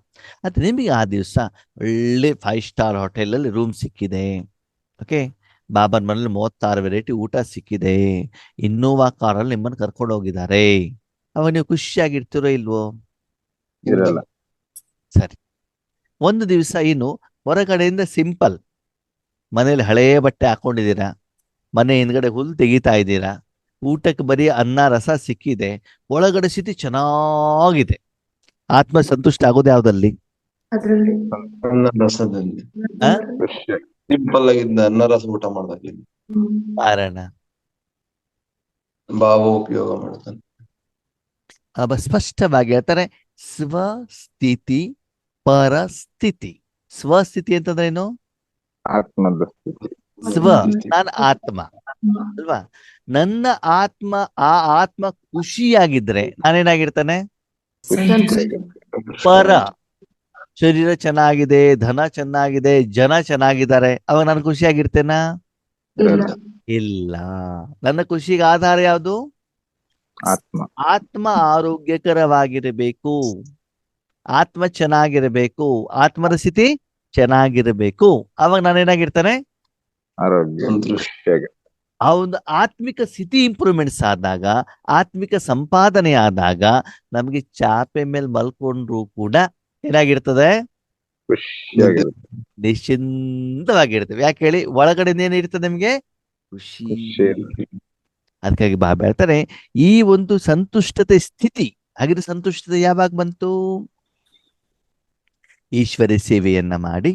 Speaker 1: ಅದು ನಿಮಗೆ ಆ ದಿವಸ ಒಳ್ಳೆ 5 ಸ್ಟಾರ್ ಹೋಟೆಲಲ್ಲಿ ರೂಮ್ ಸಿಕ್ಕಿದೆ, ಓಕೆ, ಬಾಬನ್ ಮನೇಲಿ 36 ವೆರೈಟಿ ಊಟ ಸಿಕ್ಕಿದೆ, ಇನ್ನೋವಾ ಕಾರಲ್ಲಿ ನಿಮ್ಮನ್ನು ಕರ್ಕೊಂಡು ಹೋಗಿದ್ದಾರೆ. ಅವಾಗ ನೀವು ಖುಷಿಯಾಗಿರ್ತೀರೋ ಇಲ್ವೋ?
Speaker 4: ಇರಲ್ಲ.
Speaker 1: ಸರಿ, ಒಂದು ದಿವಸ ಇನ್ನು ಹೊರಗಡೆಯಿಂದ ಸಿಂಪಲ್, ಮನೇಲಿ ಹಳೆಯ ಬಟ್ಟೆ ಹಾಕೊಂಡಿದ್ದೀರಾ, ಮನೆ ಹಿಂದ್ಗಡೆ ಹುಲ್ ತೆಗಿತಾ ಇದ್ದೀರಾ, ಊಟಕ್ಕೆ ಬರೀ ಅನ್ನ ರಸ ಸಿಕ್ಕಿದೆ, ಒಳಗಡೆ ಸ್ಥಿತಿ ಚೆನ್ನಾಗಿದೆ, ಆತ್ಮ ಸಂತುಷ್ಟ ಆಗೋದು ಯಾವ್ದಲ್ಲಿ?
Speaker 2: ಅದ್ರಲ್ಲಿ
Speaker 3: ಅನ್ನ ರಸದಲ್ಲಿ
Speaker 1: ಆ?
Speaker 3: ಸಿಂಪಲ್ ಆಗಿದ್ದ ಅನ್ನ ರಸ ಊಟ ಮಾಡ್ದಾಗ್ಲಿ
Speaker 1: ಕಾರಣ
Speaker 3: ಭಾವ ಉಪಯೋಗ ಮಾಡ್ತಾನೆ.
Speaker 1: ಸ್ಪಷ್ಟವಾಗಿ ಹೇಳ್ತಾರೆ, ಸ್ವಸ್ಥಿತಿ ಪರಸ್ಥಿತಿ. ಸ್ವಸ್ಥಿತಿ ಅಂತಂದ್ರೆ ಏನು?
Speaker 4: ಆತ್ಮದ ಸ್ಥಿತಿ.
Speaker 1: ಸ್ವ, ನಾನು ಆತ್ಮ ಅಲ್ವಾ? ನನ್ನ ಆತ್ಮ, ಆ ಆತ್ಮ ಖುಷಿಯಾಗಿದ್ರೆ ನಾನೇನಾಗಿರ್ತಾನೆ? ಪರ, ಶರೀರ ಚೆನ್ನಾಗಿದೆ, ಧನ ಚೆನ್ನಾಗಿದೆ, ಜನ ಚೆನ್ನಾಗಿದ್ದಾರೆ, ಅವಾಗ ನಾನು ಖುಷಿಯಾಗಿರ್ತೇನಾ?
Speaker 2: ಇಲ್ಲ.
Speaker 1: ಇಲ್ಲ. ನನ್ನ ಖುಷಿಗೆ ಆಧಾರ ಯಾವುದು?
Speaker 4: ಆತ್ಮ.
Speaker 1: ಆತ್ಮ ಆರೋಗ್ಯಕರವಾಗಿರಬೇಕು, ಆತ್ಮ ಚೆನ್ನಾಗಿರಬೇಕು, ಆತ್ಮದ ಸ್ಥಿತಿ ಚೆನ್ನಾಗಿರಬೇಕು. ಅವಾಗ ನಾನೇನಾಗಿರ್ತಾನೆ?
Speaker 4: ಆರೋಗ್ಯ
Speaker 3: ಸಂತೃಷ್ಟಿ.
Speaker 4: ಖುಷಿಯಾಗಿ.
Speaker 1: ಆ ಒಂದು ಆತ್ಮಿಕ ಸ್ಥಿತಿ ಇಂಪ್ರೂವ್ಮೆಂಟ್ಸ್ ಆದಾಗ, ಆತ್ಮಿಕ ಸಂಪಾದನೆ ಆದಾಗ ನಮಗೆ ಚಾಪೆ ಮೇಲೆ ಮಲ್ಕೊಂಡ್ರು ಕೂಡ ಏನಾಗಿರ್ತದೆ?
Speaker 4: ಖುಷಿಯಾಗಿರುತ್ತೆ.
Speaker 1: ನಿಶ್ಚಿಂತವಾಗಿರ್ತೇವೆ. ಯಾಕೆ ಹೇಳಿ? ಒಳಗಡೆ ಏನಿರ್ತದೆ ನಿಮ್ಗೆ? ಖುಷಿ.
Speaker 4: ಖುಷಿ ಇರುತ್ತೆ.
Speaker 1: ಅದಕ್ಕಾಗಿ ಬಾಬಾ ಹೇಳ್ತಾರೆ ಈ ಒಂದು ಸಂತುಷ್ಟತೆ ಸ್ಥಿತಿ. ಹಾಗಿದ್ರೆ ಸಂತುಷ್ಟತೆ ಯಾವಾಗ ಬಂತು? ಈಶ್ವರ ಸೇವೆಯನ್ನ ಮಾಡಿ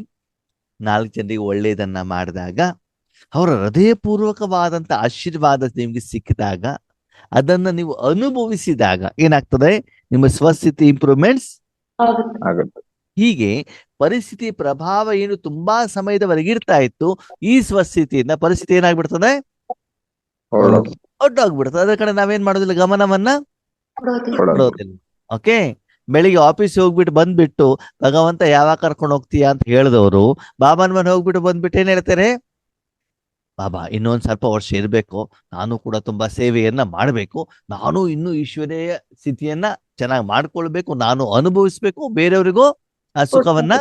Speaker 1: 4 ಜನರಿಗೆ ಒಳ್ಳೆಯದನ್ನ ಮಾಡಿದಾಗ, ಅವರ ಹೃದಯಪೂರ್ವಕವಾದಂತ ಆಶೀರ್ವಾದ ನಿಮ್ಗೆ ಸಿಕ್ಕಿದಾಗ, ಅದನ್ನ ನೀವು ಅನುಭವಿಸಿದಾಗ ಏನಾಗ್ತದೆ? ನಿಮ್ಮ ಸ್ವಸ್ಥಿತಿ ಇಂಪ್ರೂವ್ಮೆಂಟ್ಸ್
Speaker 2: ಆಗುತ್ತೆ.
Speaker 4: ಆಗುತ್ತೆ.
Speaker 1: ಹೀಗೆ ಪರಿಸ್ಥಿತಿ ಪ್ರಭಾವ ಏನು ತುಂಬಾ ಸಮಯದವರೆಗೆ ಇರ್ತಾ ಇತ್ತು, ಈ ಸ್ವಸ್ಥಿತಿಯಿಂದ ಪರಿಸ್ಥಿತಿ ಏನಾಗ್ಬಿಡ್ತದೆ?
Speaker 4: ಹೊರಡೋದು.
Speaker 1: ಒಡ್ಡೋಗ್ಬಿಡ್ತದೆ. ಅದರ ಕಡೆ ನಾವೇನ್ ಮಾಡೋದಿಲ್ಲ, ಗಮನವನ್ನ
Speaker 2: ಕೊಡೋದಿಲ್ಲ.
Speaker 4: ಕೊಡೋದು.
Speaker 1: ಕೊಡೋದಿಲ್ಲ. ಓಕೆ, ಬೆಳಿಗ್ಗೆ ಆಫೀಸ್ ಹೋಗ್ಬಿಟ್ಟು ಬಂದ್ಬಿಟ್ಟು ಭಗವಂತ ಯಾವಾಗ ಕರ್ಕೊಂಡು ಹೋಗ್ತೀಯಾ ಅಂತ ಹೇಳಿದವರು ಬಾಬಾನ ಮನೆ ಹೋಗ್ಬಿಟ್ಟು ಬಂದ್ಬಿಟ್ಟು ಏನ್ ಹೇಳ್ತಾರೆ? ಬಾಬಾ ಇನ್ನೊಂದ್ ಸ್ವಲ್ಪ ವರ್ಷ ಇರ್ಬೇಕು, ನಾನು ಕೂಡ ತುಂಬಾ ಸೇವೆಯನ್ನ ಮಾಡ್ಬೇಕು, ನಾನು ಇನ್ನೂ ಈಶ್ವರೀಯ ಸ್ಥಿತಿಯನ್ನ ಚೆನ್ನಾಗಿ ಮಾಡ್ಕೊಳ್ಬೇಕು, ನಾನು ಅನುಭವಿಸ್ಬೇಕು, ಬೇರೆಯವರಿಗೂ ಆ ಸುಖವನ್ನ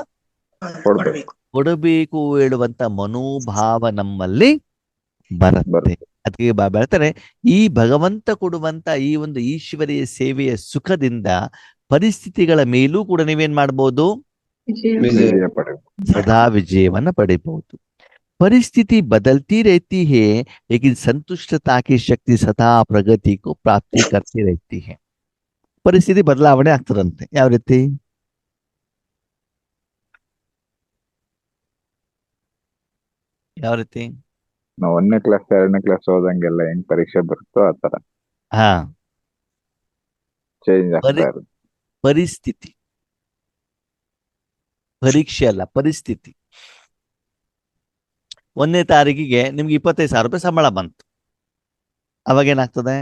Speaker 4: ಕೊಡ್ಬೇಕು.
Speaker 1: ಕೊಡಬೇಕು ಹೇಳುವಂತ ಮನೋಭಾವ ನಮ್ಮಲ್ಲಿ ಬರುತ್ತೆ. ಅದಕ್ಕೆ ಬಾಬಾ ಹೇಳ್ತಾರೆ ಈ ಭಗವಂತ ಕೊಡುವಂತ ಈ ಒಂದು ಈಶ್ವರೀಯ ಸೇವೆಯ ಸುಖದಿಂದ ಪರಿಸ್ಥಿತಿಗಳ ಮೇಲೂ ಕೂಡ ನೀವೇನ್ ಮಾಡ್ಬೋದು?
Speaker 2: ವಿಜಯ.
Speaker 4: ವಿಜಯ ಪಡೆಯುವುದು.
Speaker 1: ಸದಾ ವಿಜಯವನ್ನ ಪಡಿಬಹುದು. परिस्थिति बदलती रहती है लेकिन संतुष्टता की शक्ति सदा प्रगति को प्राप्ति करती रहती है. ಪರಿಸ್ಥಿತಿ ಬದಲಾವಣೆ ಆಗ್ತದಂತೆ. ಯಾವ ರೀತಿ? ಯಾವ ರೀತಿ?
Speaker 4: ನಾವು 1ನೇ ಕ್ಲಾಸ್ 2ನೇ ಕ್ಲಾಸ್ ಹೋದಂಗೆಲ್ಲ ಹೆಂಗ್ ಪರೀಕ್ಷೆ ಬರುತ್ತೋ ಆ ತರ
Speaker 1: ಹಾ,
Speaker 4: ಚೇಂಜ್ ಆಗ್ತಾ ಇರುತ್ತೆ.
Speaker 1: ಪರಿಸ್ಥಿತಿ, ಪರೀಕ್ಷೆ ಅಲ್ಲ, ಪರಿಸ್ಥಿತಿ. 1ನೇ ತಾರೀಕಿಗೆ ನಿಮ್ಗೆ 25,000 ರೂಪಾಯಿ ಸಂಬಳ ಬಂತು. ಅವಾಗ ಏನಾಗ್ತದೆ?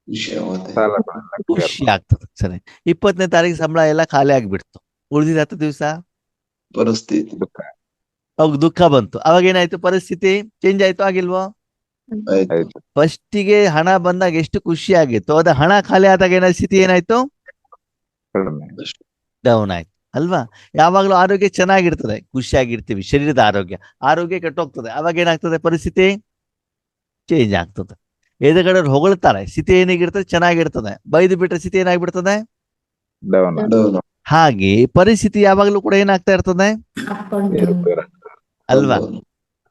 Speaker 3: ಖುಷಿ ಆಗುತ್ತೆ.
Speaker 4: ಸಾಲಗಳೆಲ್ಲ
Speaker 1: ಖುಷಿ ಆಗ್ತದೆ. ಸರಿ, 20ನೇ ತಾರೀಕು ಸಂಬಳ ಎಲ್ಲ ಖಾಲಿ ಆಗ್ಬಿಡ್ತು. ಉಳಿದಿದ 10 ದಿವಸ
Speaker 3: ಪರಿಸ್ಥಿತಿ
Speaker 4: ದುಃಖ
Speaker 1: ಅವಾಗ ದುಃಖ ಬಂತು. ಅವಾಗ ಏನಾಯ್ತು? ಪರಿಸ್ಥಿತಿ ಚೇಂಜ್ ಆಯ್ತು, ಆಗಿಲ್ವೋ?
Speaker 3: ಆಯ್ತು.
Speaker 4: ಆಯ್ತು.
Speaker 1: ಫಸ್ಟಿಗೆ ಹಣ ಬಂದಾಗ ಎಷ್ಟು ಖುಷಿ ಆಗಿತ್ತು, ಅದ ಹಣ ಖಾಲಿ ಆದಾಗ ಏನಾಯ್ತು? ಸ್ಥಿತಿ ಏನಾಯ್ತು?
Speaker 4: ಕಡಿಮೆ.
Speaker 1: ಡೌನ್ ಆಯ್ತು ಅಲ್ವಾ? ಯಾವಾಗ್ಲೂ ಆರೋಗ್ಯ ಚೆನ್ನಾಗಿರ್ತದೆ, ಖುಷಿಯಾಗಿರ್ತೀವಿ, ಶರೀರದ ಆರೋಗ್ಯ ಕೆಟ್ಟೋಗ್ತದೆ, ಅವಾಗ ಏನಾಗ್ತದೆ? ಪರಿಸ್ಥಿತಿ ಚೇಂಜ್ ಆಗ್ತದೆ. ಎದುರುಗಡೆ ಹೊಗಳ್ತಾರೆ, ಸ್ಥಿತಿ ಏನಾಗಿರ್ತದೆ? ಚೆನ್ನಾಗಿರ್ತದೆ. ಬೈದು ಬಿಟ್ರೆ ಸ್ಥಿತಿ ಏನಾಗ್ಬಿಡ್ತದೆ?
Speaker 4: Down
Speaker 3: down.
Speaker 1: ಹಾಗೆ ಪರಿಸ್ಥಿತಿ ಯಾವಾಗ್ಲೂ ಕೂಡ ಏನಾಗ್ತಾ ಇರ್ತದೆ
Speaker 2: ಅಪ್ ಅಂಡ್ ಡೌನ್.
Speaker 1: ಅಲ್ವಾ?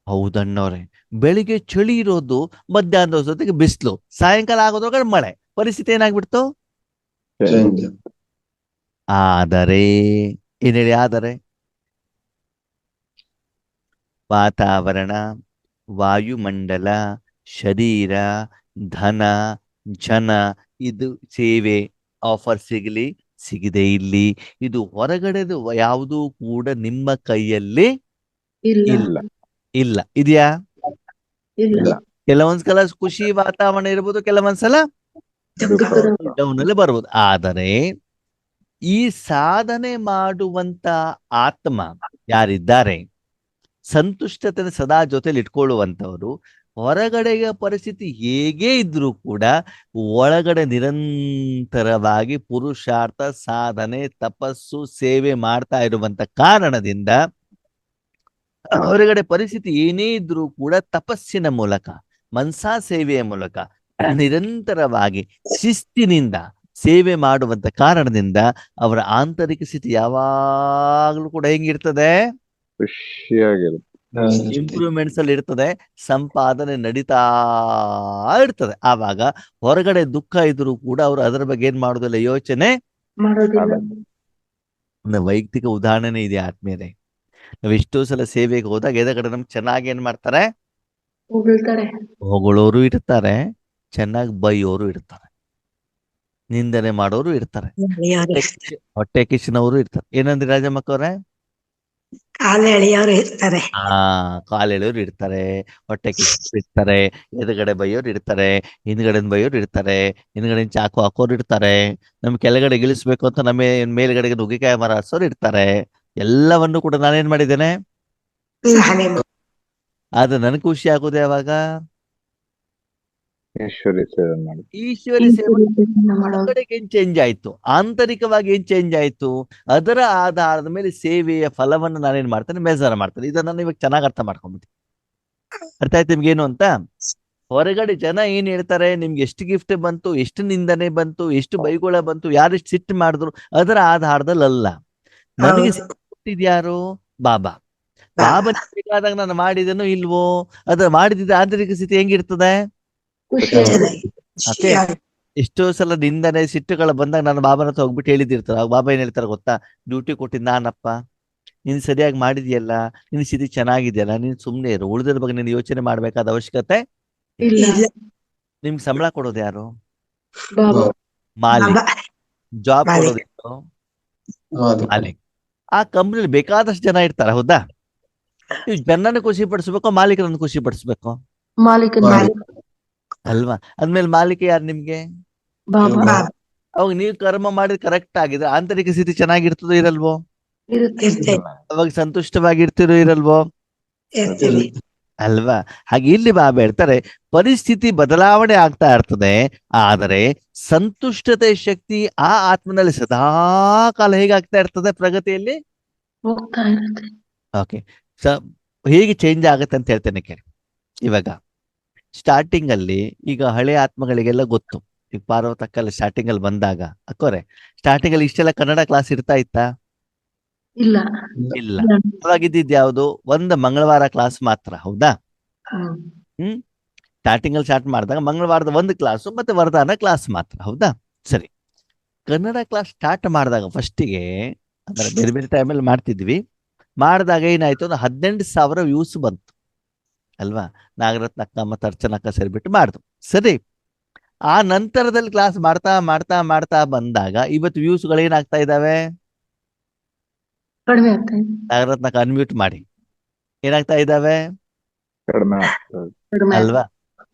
Speaker 1: ಹೌದಣ್ಣವ್ರೆ, ಬೆಳಿಗ್ಗೆ ಚಳಿ ಇರೋದು, ಮಧ್ಯಾಹ್ನದ ಹೊತ್ತಿಗೆ ಬಿಸಿಲು, ಸಾಯಂಕಾಲ ಆಗೋದ್ರೊಳಗಡೆ ಮಳೆ. ಪರಿಸ್ಥಿತಿ ಏನಾಗ್ಬಿಡ್ತು?
Speaker 3: ಚೇಂಜ್.
Speaker 1: ಆದರೆ ಏನ್ ಹೇಳಿ? ಆದರೆ ವಾತಾವರಣ, ವಾಯುಮಂಡಲ, ಶರೀರ, ಧನ, ಜನ, ಇದು ಸೇವೆ ಆಫರ್ ಸಿಗಲಿ ಸಿಗದೆ ಇಲ್ಲಿ, ಇದು ಹೊರಗಡೆದು ಯಾವುದೂ ಕೂಡ ನಿಮ್ಮ ಕೈಯಲ್ಲಿ
Speaker 2: ಇಲ್ಲ.
Speaker 1: ಇಲ್ಲ. ಇಲ್ಲ ಇದೆಯಾ?
Speaker 2: ಇಲ್ಲ.
Speaker 1: ಕೆಲವೊಂದ್ಸಲ ಖುಷಿ ವಾತಾವರಣ ಇರ್ಬೋದು, ಕೆಲವೊಂದ್ಸಲ
Speaker 2: ದುಃಖದ
Speaker 1: ಡೌನ್ ಅಲ್ಲಿ ಬರ್ಬೋದು. ಆದರೆ ಈ ಸಾಧನೆ ಮಾಡುವಂತ ಆತ್ಮ ಯಾರಿದ್ದಾರೆ, ಸಂತುಷ್ಟತೆ ಸದಾ ಜೊತೆಲಿ ಇಟ್ಕೊಳ್ಳುವಂತವರು, ಹೊರಗಡೆಯ ಪರಿಸ್ಥಿತಿ ಹೇಗೆ ಇದ್ರೂ ಕೂಡ ಒಳಗಡೆ ನಿರಂತರವಾಗಿ ಪುರುಷಾರ್ಥ, ಸಾಧನೆ, ತಪಸ್ಸು, ಸೇವೆ ಮಾಡ್ತಾ ಇರುವಂತ ಕಾರಣದಿಂದ ಹೊರಗಡೆ ಪರಿಸ್ಥಿತಿ ಏನೇ ಇದ್ರೂ ಕೂಡ ತಪಸ್ಸಿನ ಮೂಲಕ, ಮನಸಾ ಸೇವೆಯ ಮೂಲಕ ನಿರಂತರವಾಗಿ ಶಿಸ್ತಿನಿಂದ ಸೇವೆ ಮಾಡುವಂತ ಕಾರಣದಿಂದ ಅವರ ಆಂತರಿಕ ಸ್ಥಿತಿ ಯಾವಾಗ್ಲೂ ಕೂಡ ಹೆಂಗಿರ್ತದೆ?
Speaker 4: ಖುಷಿಯಾಗಿರುತ್ತೆ.
Speaker 1: ಇಂಪ್ರೂವ್ಮೆಂಟ್ಸ್ ಅಲ್ಲಿ ಇರ್ತದೆ, ಸಂಪಾದನೆ ನಡೀತಾ ಇರ್ತದೆ. ಆವಾಗ ಹೊರಗಡೆ ದುಃಖ ಇದ್ರೂ ಕೂಡ ಅವರು ಅದರ ಬಗ್ಗೆ ಏನ್ ಮಾಡೋದಿಲ್ಲ, ಯೋಚನೆ
Speaker 2: ಮಾಡೋದಿಲ್ಲ.
Speaker 1: ಒಂದು ವೈಯಕ್ತಿಕ ಉದಾಹರಣೆ ಇದೆ ಆತ್ಮೀಯರೇ. ನಾವ್ ಎಷ್ಟೋ ಸಲ ಸೇವೆಗೆ ಹೋದಾಗ ಎದುರುಗಡೆ ನಮ್ಗೆ ಚೆನ್ನಾಗಿ ಏನ್ ಮಾಡ್ತಾರೆ?
Speaker 2: ಹೊಗಳ್ತಾರೆ.
Speaker 1: ಹೊಗಳೋರು ಇರ್ತಾರೆ, ಚೆನ್ನಾಗಿ ಬೈಯೋರು ಇರ್ತಾರೆ, ನಿಂದನೆ ಮಾಡೋರು ಇರ್ತಾರೆ, ಹೊಟ್ಟೆ ಕಿಚ್ಚಿನವರು ಇರ್ತಾರೆ. ಏನಂದ್ರಿ ರಾಜಮ್ಮಕ್ಕವ್ರೆ?
Speaker 5: ಕಾಲು ಎಳೆಯೋರು ಇರ್ತಾರೆ.
Speaker 1: ಕಾಲೆಳೆಯೋರು ಇರ್ತಾರೆ, ಹೊಟ್ಟೆ ಕಿಚ್ಚು ಇರ್ತಾರೆ, ಎದುರುಗಡೆ ಬೈಯೋರು ಇರ್ತಾರೆ, ಹಿಂದ್ಗಡೆ ಬೈಯೋರು ಇರ್ತಾರೆ, ಹಿಂದ್ಗಡೆ ಚಾಕು ಹಾಕೋರು ಇರ್ತಾರೆ, ನಮ್ ಕೆಳಗಡೆ ಇಳಿಸ್ಬೇಕು ಅಂತ ನಮ್ಮ ಮೇಲ್ಗಡೆಗೆ ನುಗ್ಗಿಕಾಯಿ ಮರ ಹರಿಸೋರು ಇರ್ತಾರೆ. ಎಲ್ಲವನ್ನು ಕೂಡ ನಾನೇನ್ ಮಾಡಿದ್ದೇನೆ?
Speaker 5: ಸಹನೆ
Speaker 1: ಆದ್ರೆ ನನಗೆ ಖುಷಿ ಆಗೋದು ಯಾವಾಗ
Speaker 4: ಈಶ್ವರಿ ಸೇವೆ ಮಾಡಿ.
Speaker 1: ಈಶ್ವರಿ ಸೇವೆ
Speaker 2: ಮಾಡೋದು.
Speaker 1: ಒಳಗಡೆಗೆ ಏನ್ ಚೇಂಜ್ ಆಯ್ತು, ಆಂತರಿಕವಾಗಿ ಏನ್ ಚೇಂಜ್ ಆಯ್ತು, ಅದರ ಆಧಾರದ ಮೇಲೆ ಸೇವೆಯ ಫಲವನ್ನು ನಾನೇನ್ ಮಾಡ್ತೇನೆ, ಮೆಜರ್ ಮಾಡ್ತೇನೆ. ಇದನ್ನ ನಾನು ಇವಾಗ ಚೆನ್ನಾಗಿ ಅರ್ಥ ಮಾಡ್ಕೊಂಡ್ಬಿಡ್ತೀನಿ. ಅರ್ಥ ಆಯ್ತು ನಿಮ್ಗೆ ಏನು ಅಂತ? ಹೊರಗಡೆ ಜನ ಏನ್ ಹೇಳ್ತಾರೆ, ನಿಮ್ಗೆ ಎಷ್ಟು ಗಿಫ್ಟ್ ಬಂತು, ಎಷ್ಟು ನಿಂದನೆ ಬಂತು, ಎಷ್ಟು ಬೈಗುಳ ಬಂತು, ಯಾರೆಷ್ಟು ಸಿಟ್ಟು ಮಾಡಿದ್ರು, ಅದರ ಆಧಾರದಲ್ಲಿ ಅಲ್ಲ. ನನಗೆ
Speaker 5: ಹೌದು.
Speaker 1: ಸಿಟ್ಟು ಕೊಟ್ಟಿದ್ಯಾರು? ಬಾಬಾ. ಬಾಬಾ ಬೇಕಾದಾಗ ನಾನು ಮಾಡಿದನೋ ಇಲ್ವೋ, ಅದ್ರ ಮಾಡಿದ ಆಂತರಿಕ ಸ್ಥಿತಿ ಹೆಂಗಿರ್ತದೆ?
Speaker 5: ಚೆನ್ನಾಗಿ.
Speaker 1: ಓಕೆ. ಎಷ್ಟೋ ಸಲ ನಿಂದನೆ ಸಿಟ್ಟುಗಳು ಬಂದಾಗ ನಾನು ಬಾಬಾನ ಹತ್ರ ಹೋಗ್ಬಿಟ್ಟು ಹೇಳಿದಿರ್ತಾರೆ. ಆಗ ಬಾಬಾ ಏನ್ ಹೇಳ್ತಾರೆ ಗೊತ್ತಾ? ಡ್ಯೂಟಿ ಕೊಟ್ಟಿದ್ದು ನಾನಪ್ಪ, ನೀನ್ ಸರಿಯಾಗಿ ಮಾಡಿದ್ಯಲ್ಲ, ನಿನ್ ಸ್ಥಿತಿ ಚೆನ್ನಾಗಿದೆಯಲ್ಲ, ನೀನ್ ಸುಮ್ನೆ ಇರು, ಉಳಿದ್ರ ಬಗ್ಗೆ ನೀನು ಯೋಚನೆ ಮಾಡ್ಬೇಕಾದ ಅವಶ್ಯಕತೆ.
Speaker 2: ಇಲ್ಲ.
Speaker 5: ಇಲ್ಲ.
Speaker 1: ನಿಮ್ಗೆ ಸಂಬಳ ಕೊಡೋದು ಯಾರು?
Speaker 2: ಬಾಬಾ.
Speaker 1: ಮಾಲಿಕ್.
Speaker 5: ಬಾಬಾ.
Speaker 1: ಜಾಬ್
Speaker 5: ಮಾಲಿಕ್.
Speaker 1: ಕೊಡೋದು ಯಾರು? ಮಾಲಿಕ್. ಆ ಕಂಪ್ನಿಲಿ ಬೇಕಾದಷ್ಟು ಜನ ಇರ್ತಾರೆ, ಹೌದಾ? ನೀವು ಜನನ ಖುಷಿ ಪಡಿಸ್ಬೇಕು, ಮಾಲೀಕರನ್ನು ಖುಷಿ ಪಡಿಸ್ಬೇಕು
Speaker 2: ಮಾಲೀಕನ
Speaker 5: ಮಾಲಿಕ್.
Speaker 1: ಅಲ್ವಾ? ಅದ್ಮೇಲೆ ಮಾಲೀಕ ಯಾರು ನಿಮ್ಗೆ?
Speaker 2: ಬಾಬಾ.
Speaker 5: ಬಾಬಾ.
Speaker 1: ಅವಾಗ ನೀವು ಕರ್ಮ ಮಾಡಿದ್ ಕರೆಕ್ಟ್ ಆಗಿದೆ, ಆಂತರಿಕ ಸ್ಥಿತಿ ಚೆನ್ನಾಗಿರ್ತದೋ ಇರಲ್ವೋ?
Speaker 2: ಇರುತ್ತೆ.
Speaker 5: ಇರ್ತೇವೆ.
Speaker 1: ಅವಾಗ ಸಂತುಷ್ಟವಾಗಿರ್ತಿರೋ ಇರಲ್ವೋ?
Speaker 5: ಇರ್ತೀವಿ.
Speaker 1: ಅಲ್ವಾ? ಹಾಗೆ ಇಲ್ಲಿ ಬಾಬಾ ಹೇಳ್ತಾರೆ, ಪರಿಸ್ಥಿತಿ ಬದಲಾವಣೆ ಆಗ್ತಾ ಇರ್ತದೆ, ಆದರೆ ಸಂತುಷ್ಟತೆ ಶಕ್ತಿ ಆ ಆತ್ಮನಲ್ಲಿ ಸದಾ ಕಾಲ ಹೇಗಾಗ್ತಾ ಇರ್ತದೆ ಪ್ರಗತಿಯಲ್ಲಿ.
Speaker 2: ಹೋಗ್ತಾ ಇರುತ್ತೆ.
Speaker 1: ಓಕೆ. ಹೇಗೆ ಚೇಂಜ್ ಆಗುತ್ತೆ ಅಂತ ಹೇಳ್ತೇನೆ ಕೇಳಿ. ಇವಾಗ ಸ್ಟಾರ್ಟಿಂಗ್ ಅಲ್ಲಿ ಈಗ ಹಳೆ ಆತ್ಮಗಳಿಗೆಲ್ಲ ಗೊತ್ತು. ಈಗ ಪಾರ್ವತಕ್ಕಲ್ಲಿ ಸ್ಟಾರ್ಟಿಂಗ್ ಅಲ್ಲಿ ಬಂದಾಗ ಅಕ್ಕೋರೆ ಸ್ಟಾರ್ಟಿಂಗ್ ಅಲ್ಲಿ ಇಷ್ಟೆಲ್ಲ ಕನ್ನಡ ಕ್ಲಾಸ್ ಇರ್ತಾ ಇತ್ತಾ?
Speaker 2: ಇಲ್ಲ.
Speaker 1: ಇಲ್ಲ. ಅವಾಗಿದ್ದಿದ್ದು ಯಾವುದು? ಒಂದು ಮಂಗಳವಾರ ಕ್ಲಾಸ್ ಮಾತ್ರ, ಹೌದಾ?
Speaker 2: ಹ್ಮ್.
Speaker 1: ಸ್ಟಾರ್ಟಿಂಗ್ ಅಲ್ಲಿ ಸ್ಟಾರ್ಟ್ ಮಾಡಿದಾಗ ಮಂಗಳವಾರದ ಒಂದು ಕ್ಲಾಸು ಮತ್ತೆ ವರದಾನ ಕ್ಲಾಸ್ ಮಾತ್ರ, ಹೌದಾ? ಸರಿ. ಕನ್ನಡ ಕ್ಲಾಸ್ ಸ್ಟಾರ್ಟ್ ಮಾಡಿದಾಗ ಫಸ್ಟಿಗೆ, ಅಂದ್ರೆ ಬೇರೆ ಬೇರೆ ಟೈಮಲ್ಲಿ ಮಾಡ್ತಿದ್ವಿ, ಮಾಡಿದಾಗ ಏನಾಯ್ತು ಅಂದ್ರೆ 18,000 ವ್ಯೂಸ್ ಬಂತು ಅಲ್ವಾ? ನಾಗರತ್ನಕ್ಕ ಮತ್ತು ಅರ್ಚನಕ್ಕ ಸೇರಿಬಿಟ್ಟು ಮಾಡಿದ್ರು. ಸರಿ. ಆ ನಂತರದಲ್ಲಿ ಕ್ಲಾಸ್ ಮಾಡ್ತಾ ಮಾಡ್ತಾ ಮಾಡ್ತಾ ಬಂದಾಗ ಇವತ್ತು ವ್ಯೂಸ್ಗಳು ಏನಾಗ್ತಾ ಇದಾವೆ?
Speaker 2: ಕಡಿಮೆ ಆಗ್ತಾ ಇದೆ.
Speaker 1: ನಾಗರತ್ನಕ್ಕ ಅನ್ಮ್ಯೂಟ್ ಮಾಡಿ. ಏನಾಗ್ತಾ ಇದಾವೆ?
Speaker 4: ಕಡಿಮೆ ಆಗ್ತದೆ.
Speaker 2: ಕಡಿಮೆ
Speaker 1: ಅಲ್ವಾ?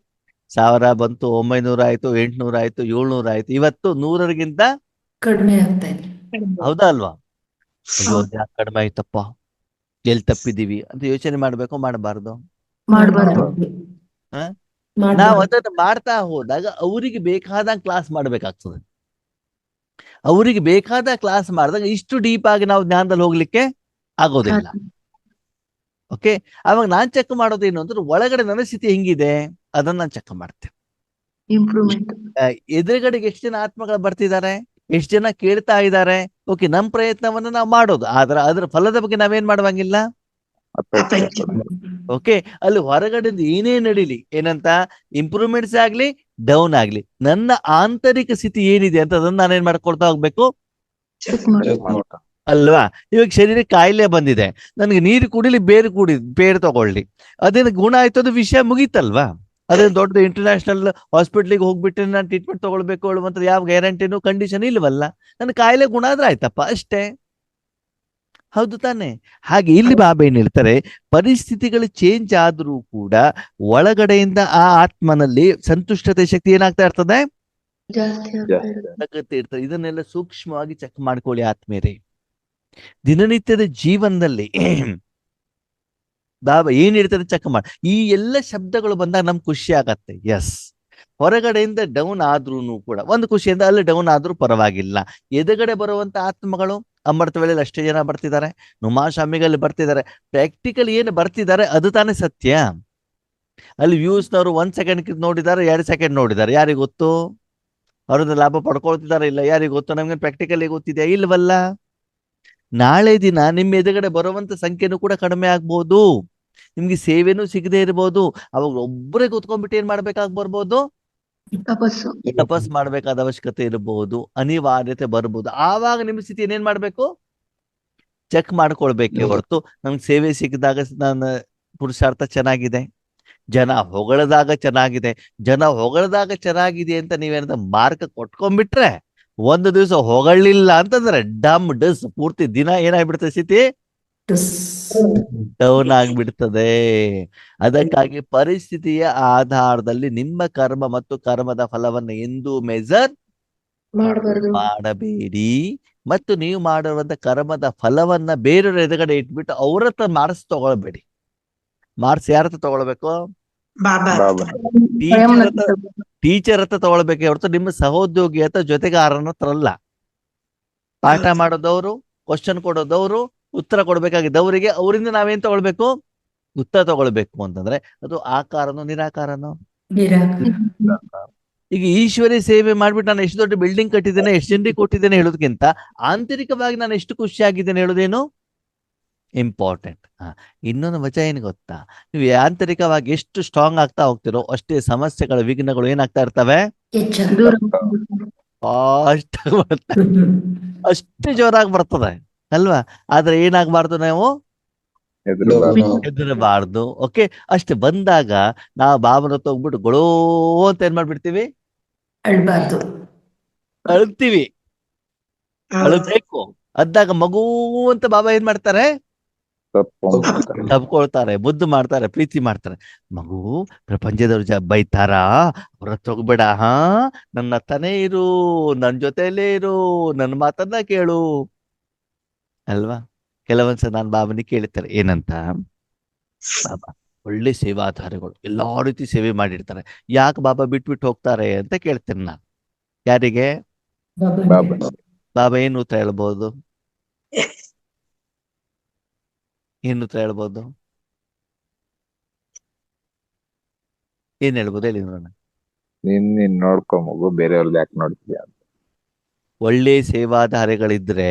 Speaker 1: 1000 ಬಂತು, 900 ಆಯ್ತು, 800 ಆಯ್ತು, 700 ಆಯ್ತು, ಇವತ್ತು 100ರಿಗಿಂತ
Speaker 2: ಕಡಿಮೆ ಆಗ್ತಾ ಇದೆ.
Speaker 1: ಹೌದಾ ಅಲ್ವಾ? ಅಯ್ಯೋ ಯಾಕೆ ಕಡಿಮೆ ಆಯ್ತಪ್ಪ, ಎಲ್ಲಿ ತಪ್ಪಿದೀವಿ ಅಂತ ಯೋಚನೆ ಮಾಡ್ಬೇಕು, ಮಾಡಬಾರ್ದು?
Speaker 2: ಮಾಡಬಾರ್ದು.
Speaker 1: ಹ? ನಾವು ಅದನ್ನು ಮಾಡ್ತಾ ಹೋದಾಗ ಅವರಿಗೆ ಬೇಕಾದಾಗ ಕ್ಲಾಸ್ ಮಾಡ್ಬೇಕಾಗ್ತದೆ. ಅವರಿಗೆ ಬೇಕಾದ ಕ್ಲಾಸ್ ಮಾಡಿದಾಗ ಇಷ್ಟು ಡೀಪ್ ಆಗಿ ನಾವು ಜ್ಞಾನದಲ್ಲಿ ಹೋಗ್ಲಿಕ್ಕೆ ಆಗೋದಿಲ್ಲ. ಓಕೆ. ಅವಾಗ ನಾನ್ ಚೆಕ್ ಮಾಡೋದೇನು ಅಂದ್ರೆ, ಒಳಗಡೆ ನನ್ನ ಸ್ಥಿತಿ ಹೆಂಗಿದೆ ಅದನ್ನ ನಾನು ಚೆಕ್ ಮಾಡ್ತೇನೆ.
Speaker 2: ಇಂಪ್ರೂವ್ಮೆಂಟ್.
Speaker 1: ಎದುರುಗಡೆಗೆ ಎಷ್ಟು ಜನ ಆತ್ಮಗಳು ಬರ್ತಿದ್ದಾರೆ, ಎಷ್ಟು ಜನ ಕೇಳ್ತಾ ಇದ್ದಾರೆ. ಓಕೆ, ನಮ್ಮ ಪ್ರಯತ್ನವನ್ನ ನಾವು ಮಾಡೋದು, ಆದ್ರೆ ಅದರ ಫಲದ ಬಗ್ಗೆ ನಾವೇನ್ ಮಾಡುವಂಗಿಲ್ಲ.
Speaker 4: ಅಪೇಕ್ಷೆ ಪಡೋದು.
Speaker 1: ಓಕೆ. ಅಲ್ಲಿ ಹೊರಗಡೆ ಏನೇ ನಡೀಲಿ, ಏನಂತ ಇಂಪ್ರೂವ್ಮೆಂಟ್ಸ್ ಆಗ್ಲಿ ಡೌನ್ ಆಗ್ಲಿ, ನನ್ನ ಆಂತರಿಕ ಸ್ಥಿತಿ ಏನಿದೆ ಅಂತ ಅದನ್ನ ನಾನೇನ್ ಮಾಡ್ಕೊಳ್ತಾ ಹೋಗ್ಬೇಕು,
Speaker 2: ಚೆಕ್ ಮಾಡಿ.
Speaker 1: ಅಲ್ವಾ? ಇವಾಗ ಶರೀರಕ್ಕೆ ಕಾಯಿಲೆ ಬಂದಿದೆ, ನನಗೆ ನೀರು ಕುಡಿಲಿ, ಬೇರು ತಗೊಳ್ಳಿ, ಅದೇನು ಗುಣ ಆಯ್ತು, ಅದು ವಿಷಯ ಮುಗೀತಲ್ವಾ? ಅದೇನು ದೊಡ್ಡ ಇಂಟರ್ನ್ಯಾಷನಲ್ ಹಾಸ್ಪಿಟ್ಲಿಗೆ ಹೋಗ್ಬಿಟ್ಟು ನಾನು ಟ್ರೀಟ್ಮೆಂಟ್ ತಗೊಳ್ಬೇಕು ಹೇಳುವಂತ ಯಾವ ಗ್ಯಾರಂಟಿನೂ ಕಂಡೀಷನ್ ಇಲ್ವಲ್ಲ. ನನ್ನ ಕಾಯಿಲೆ ಗುಣ ಆದ್ರೆ ಆಯ್ತಪ್ಪ ಅಷ್ಟೇ, ಹೌದು ತಾನೆ? ಹಾಗೆ ಇಲ್ಲಿ ಬಾಬಾ ಏನ್ ಹೇಳ್ತಾರೆ, ಪರಿಸ್ಥಿತಿಗಳು ಚೇಂಜ್ ಆದ್ರೂ ಕೂಡ ಒಳಗಡೆಯಿಂದ ಆ ಆತ್ಮನಲ್ಲಿ ಸಂತುಷ್ಟತೆ ಶಕ್ತಿ ಏನಾಗ್ತಾ ಇರ್ತದೆ,
Speaker 2: ಜಾಸ್ತಿ ಆಗ್ತಾ ಇರುತ್ತೆ.
Speaker 1: ಇರ್ತದೆ. ಇದನ್ನೆಲ್ಲ ಸೂಕ್ಷ್ಮವಾಗಿ ಚೆಕ್ ಮಾಡ್ಕೊಳ್ಳಿ ಆತ್ಮೇರೆ. ದಿನನಿತ್ಯದ ಜೀವನದಲ್ಲಿ ಬಾಬಾ ಏನ್ ಹೇಳ್ತಾರೆ ಚೆಕ್ ಮಾಡಿ. ಈ ಎಲ್ಲ ಶಬ್ದಗಳು ಬಂದಾಗ ನಮ್ಗೆ ಖುಷಿ ಆಗತ್ತೆ. ಎಸ್, ಹೊರಗಡೆಯಿಂದ ಡೌನ್ ಆದ್ರೂ ಕೂಡ ಒಂದು ಖುಷಿಯಿಂದ ಅಲ್ಲಿ ಡೌನ್ ಆದ್ರೂ ಪರವಾಗಿಲ್ಲ. ಎದುರುಗಡೆ ಬರುವಂತ ಆತ್ಮಗಳು ಅಮೃತ ವೇಳೆಯಲ್ಲಿ ಅಷ್ಟೇ ಜನ ಬರ್ತಿದ್ದಾರೆ, ನುಮಾಸ್ವಾಮಿಗಳಲ್ಲಿ ಬರ್ತಿದ್ದಾರೆ, ಪ್ರಾಕ್ಟಿಕಲ್ ಏನು ಬರ್ತಿದ್ದಾರೆ ಅದು ತಾನೇ ಸತ್ಯ. ಅಲ್ಲಿ ವ್ಯೂಸ್ನವರು 1 ಸೆಕೆಂಡ್ ನೋಡಿದ್ದಾರೆ, 2 ಸೆಕೆಂಡ್ ನೋಡಿದ್ದಾರೆ, ಯಾರಿಗೆ ಗೊತ್ತು? ಅವ್ರದ್ದು ಲಾಭ ಪಡ್ಕೊಳ್ತಿದ್ದಾರೆ ಇಲ್ಲ, ಯಾರಿಗೆ ಗೊತ್ತು? ನಮ್ಗೆ ಪ್ರಾಕ್ಟಿಕಲಿ ಗೊತ್ತಿದೆಯಾ ಇಲ್ವಲ್ಲ? ನಾಳೆ ದಿನ ನಿಮ್ಮ ಎದುರುಗಡೆ ಬರುವಂತ ಸಂಖ್ಯೆನೂ ಕೂಡ ಕಡಿಮೆ ಆಗ್ಬೋದು, ನಿಮ್ಗೆ ಸೇವೆನೂ ಸಿಗದೆ ಇರ್ಬೋದು. ಅವಾಗ ಒಬ್ಬರೇ ಕೂತ್ಕೊಂಡ್ಬಿಟ್ಟು ಏನ್ ಮಾಡ್ಬೇಕಾಗಿ ಬರ್ಬೋದು, ತಪಸ್ ಮಾಡ್ಬೇಕಾದ ಅವಶ್ಯಕತೆ ಇರಬಹುದು, ಅನಿವಾರ್ಯತೆ ಬರ್ಬೋದು. ಆವಾಗ ನಿಮ್ಮ ಸ್ಥಿತಿ ಏನೇನ್ ಮಾಡ್ಬೇಕು, ಚೆಕ್ ಮಾಡ್ಕೊಳ್ಬೇಕೆ ಹೊರತು ನಮ್ಗೆ ಸೇವೆ ಸಿಕ್ಕಿದಾಗ ನನ್ನ ಪುರುಷಾರ್ಥ ಚೆನ್ನಾಗಿದೆ, ಜನ ಹೊಗಳದಾಗ ಚೆನ್ನಾಗಿದೆ, ಅಂತ ನೀವೇನಂತ ಮಾರ್ಕ್ ಕೊಟ್ಕೊಂಡ್ಬಿಟ್ರೆ, ಒಂದು ದಿವಸ ಹೊಗಳಿಲ್ಲ ಅಂತಂದ್ರೆ ಡಮ್ ಡಸ್ ಪೂರ್ತಿ ದಿನ ಏನಾಗ್ಬಿಡ್ತದೆ, ಸ್ಥಿತಿ ಡೌನ್ ಆಗ್ಬಿಡ್ತದೆ. ಅದಕ್ಕಾಗಿ ಪರಿಸ್ಥಿತಿಯ ಆಧಾರದಲ್ಲಿ ನಿಮ್ಮ ಕರ್ಮ ಮತ್ತು ಕರ್ಮದ ಫಲವನ್ನು ಎಂದೂ ಮೆಜರ್ ಮಾಡಬೇಡಿ. ಮತ್ತು ನೀವು ಮಾಡಿರುವಂತ ಕರ್ಮದ ಫಲವನ್ನ ಬೇರೆಯವ್ರ ಎದುರುಗಡೆ ಇಟ್ಬಿಟ್ಟು ಅವ್ರ ಹತ್ರ ಮಾಡಿಸ್ ತಗೊಳ್ಬೇಡಿ. ಮಾರ್ಕ್ಸ್ ಯಾರ ಹತ್ರ ತಗೊಳ್ಬೇಕು?
Speaker 5: ಬಾಬಾ
Speaker 4: ಬಾಬಾ
Speaker 1: ಟೀಚರ್ ಹತ್ರ ತಗೊಳ್ಬೇಕೆ ಹೊರತು ನಿಮ್ಮ ಸಹೋದ್ಯೋಗಿ ಹತ್ರ ಜೊತೆಗಾರನ ಹತ್ರ ಅಲ್ಲ. ಪಾಠ ಮಾಡೋದವ್ರು, ಕ್ವಶನ್ ಕೊಡೋದವ್ರು, ಉತ್ತರ ಕೊಡ್ಬೇಕಾಗಿದ್ದವರಿಗೆ ಅವರಿಂದ ನಾವೇನ್ ತಗೊಳ್ಬೇಕು? ಉತ್ತರ ತಗೊಳ್ಬೇಕು ಅಂತಂದ್ರೆ ಅದು ಆಕಾರನೋ ನಿರಾಕಾರನೋ? ಈಗ ಈಶ್ವರಿ ಸೇವೆ ಮಾಡ್ಬಿಟ್ಟು ನಾನು ಎಷ್ಟು ದೊಡ್ಡ ಬಿಲ್ಡಿಂಗ್ ಕಟ್ಟಿದ್ದೇನೆ, ಎಷ್ಟು ಜನರಿಗೆ ಕೊಟ್ಟಿದ್ದೇನೆ ಹೇಳೋದಕ್ಕಿಂತ ಆಂತರಿಕವಾಗಿ ನಾನು ಎಷ್ಟು ಖುಷಿಯಾಗಿದ್ದೇನೆ ಹೇಳೋದೇನು ಇಂಪಾರ್ಟೆಂಟ್. ಇನ್ನೊಂದು ಮಜಾ ಏನು ಗೊತ್ತಾ? ನೀವು ಆಂತರಿಕವಾಗಿ ಎಷ್ಟು ಸ್ಟ್ರಾಂಗ್ ಆಗ್ತಾ ಹೋಗ್ತಿರೋ ಅಷ್ಟೇ ಸಮಸ್ಯೆಗಳ ವಿಘ್ನಗಳು ಏನಾಗ್ತಾ ಇರ್ತವೆ,
Speaker 2: ದೂರ
Speaker 1: ಅಷ್ಟಾಗಿ ಬರ್ತವೆ, ಅಷ್ಟು ಜೋರಾಗಿ ಬರ್ತದೆ ಅಲ್ವಾ? ಆದ್ರೆ ಏನಾಗಬಾರ್ದು, ನಾವು ಹೆದರಬಾರ್ದು. ಓಕೆ, ಅಷ್ಟೇ. ಬಂದಾಗ ನಾವು ಬಾಬನ ಹತ್ರ ಹೋಗ್ಬಿಟ್ಟು ಗೊಳೋ ಅಂತ ಏನ್ ಮಾಡ್ಬಿಡ್ತೀವಿ,
Speaker 5: ಅಳ್ಬಾರ್ದು.
Speaker 1: ಅಳ್ತೀವಿ, ಅಳಬೇಕು. ಅದ್ದಾಗ ಮಗು ಅಂತ ಬಾಬಾ ಏನ್ ಮಾಡ್ತಾರೆ, ತಪ್ಕೊಳ್ತಾರೆ, ಮುದ್ದು ಮಾಡ್ತಾರೆ, ಪ್ರೀತಿ ಮಾಡ್ತಾರೆ. ಮಗು ಪ್ರಪಂಚದವ್ರು ಬೈತಾರ, ಅವ್ರ ಹತ್ರ ಹೋಗ್ಬೇಡ, ನನ್ನ ಹತ್ತನೇ ಇರು, ನನ್ ಜೊತೆಯಲ್ಲೇ ಇರು, ನನ್ನ ಮಾತನ್ನ ಕೇಳು ಅಲ್ವಾ? ಕೆಲವೊಂದ್ಸಲ ನಾನು ಬಾಬನಿಗೆ ಕೇಳ್ತಾರೆ ಏನಂತ, ಬಾಬಾ ಒಳ್ಳೆ ಸೇವಾಧಾರಿಗಳು ಎಲ್ಲಾ ರೀತಿ ಸೇವೆ ಮಾಡಿರ್ತಾರೆ, ಯಾಕೆ ಬಾಬಾ ಬಿಟ್ಬಿಟ್ಟು ಹೋಗ್ತಾರೆ ಅಂತ ಕೇಳ್ತೇನೆ ನಾನು. ಯಾರಿಗೆ? ಬಾಬಾ ಏನು ಉತ್ತರ ಹೇಳ್ಬೋದು? ಏನು ಉತ್ತರ ಹೇಳ್ಬೋದು? ಏನ್ ಹೇಳ್ಬೋದು ಹೇಳಿ ನೋಡೋಣ.
Speaker 4: ನೀನ್ ನೋಡ್ಕೊ ಮಗು, ಬೇರೆಯವ್ರದ್ದು ಯಾಕೆ ನೋಡ್ತೀಯ?
Speaker 1: ಒಳ್ಳೆ ಸೇವಾಧಾರಿಗಳಿದ್ರೆ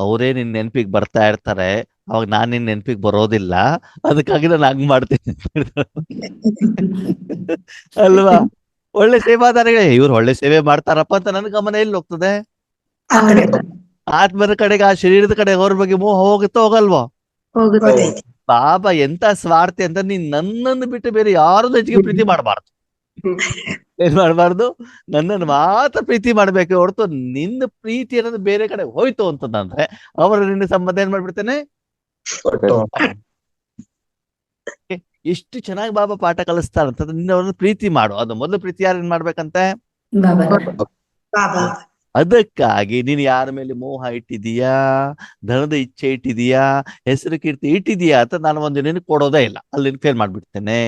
Speaker 1: ಅವರೇ ನಿನ್ ನೆನಪಿಗೆ ಬರ್ತಾ ಇರ್ತಾರೆ, ಅವಾಗ ನಾನ್ ನಿನ್ ನೆನಪಿಗೆ ಬರೋದಿಲ್ಲ, ಅದಕ್ಕಾಗಿ ನಾನು ಹಂಗ್ ಮಾಡ್ತೀನಿ ಅಲ್ವಾ? ಒಳ್ಳೆ ಸೇವಾಧಾರಿಗಳೇ, ಇವ್ರು ಒಳ್ಳೆ ಸೇವೆ ಮಾಡ್ತಾರಪ್ಪ ಅಂತ ನನ್ ಗಮನ ಎಲ್ಲಿ ಹೋಗ್ತದೆ? ಆತ್ಮದ ಕಡೆಗೆ, ಆ ಶರೀರದ ಕಡೆ ಅವ್ರ ಬಗ್ಗೆ ಮೋಹ ಹೋಗುತ್ತೋ ಹೋಗಲ್ವೋ?
Speaker 2: ಹೋಗುತ್ತೆ.
Speaker 1: ಬಾಬಾ ಎಂತ ಸ್ವಾರ್ಥಿ ಅಂತ, ನೀನ್ ನನ್ನನ್ನು ಬಿಟ್ಟು ಬೇರೆ ಯಾರನ್ನು ಹೆಚ್ಚಿಗೆ ಪ್ರೀತಿ ಮಾಡಬಾರ್ದು. ಏನ್ ಮಾಡಬಾರ್ದು? ನನ್ನನ್ನು ಮಾತ್ರ ಪ್ರೀತಿ ಮಾಡ್ಬೇಕು ಹೊರತು ನಿನ್ನ ಪ್ರೀತಿ ಅನ್ನೋದು ಬೇರೆ ಕಡೆ ಹೋಯ್ತು ಅಂತಂದ್ರೆ ಅವರ ನಿನ್ನ ಸಂಬಂಧ ಏನ್ ಮಾಡ್ಬಿಡ್ತೇನೆ. ಎಷ್ಟು ಚೆನ್ನಾಗಿ ಬಾಬಾ ಪಾಠ ಕಲಿಸ್ತಾರಂತ, ನಿನ್ನ ಅವ್ರನ್ನ ಪ್ರೀತಿ ಮಾಡು. ಅದು ಮೊದಲು ಪ್ರೀತಿ ಯಾರೇನ್ ಮಾಡ್ಬೇಕಂತೆ? ಅದಕ್ಕಾಗಿ ನೀನು ಯಾರ ಮೇಲೆ ಮೋಹ ಇಟ್ಟಿದೀಯಾ, ಧನದ ಇಚ್ಛೆ ಇಟ್ಟಿದೀಯಾ, ಹೆಸರು ಕೀರ್ತಿ ಇಟ್ಟಿದೀಯಾ ಅಂತ ನಾನು ಒಂದು ನಿನಗೆ ಕೊಡೋದೇ ಇಲ್ಲ, ಅಲ್ಲಿ ಫೇಲ್ ಮಾಡ್ಬಿಡ್ತೇನೆ.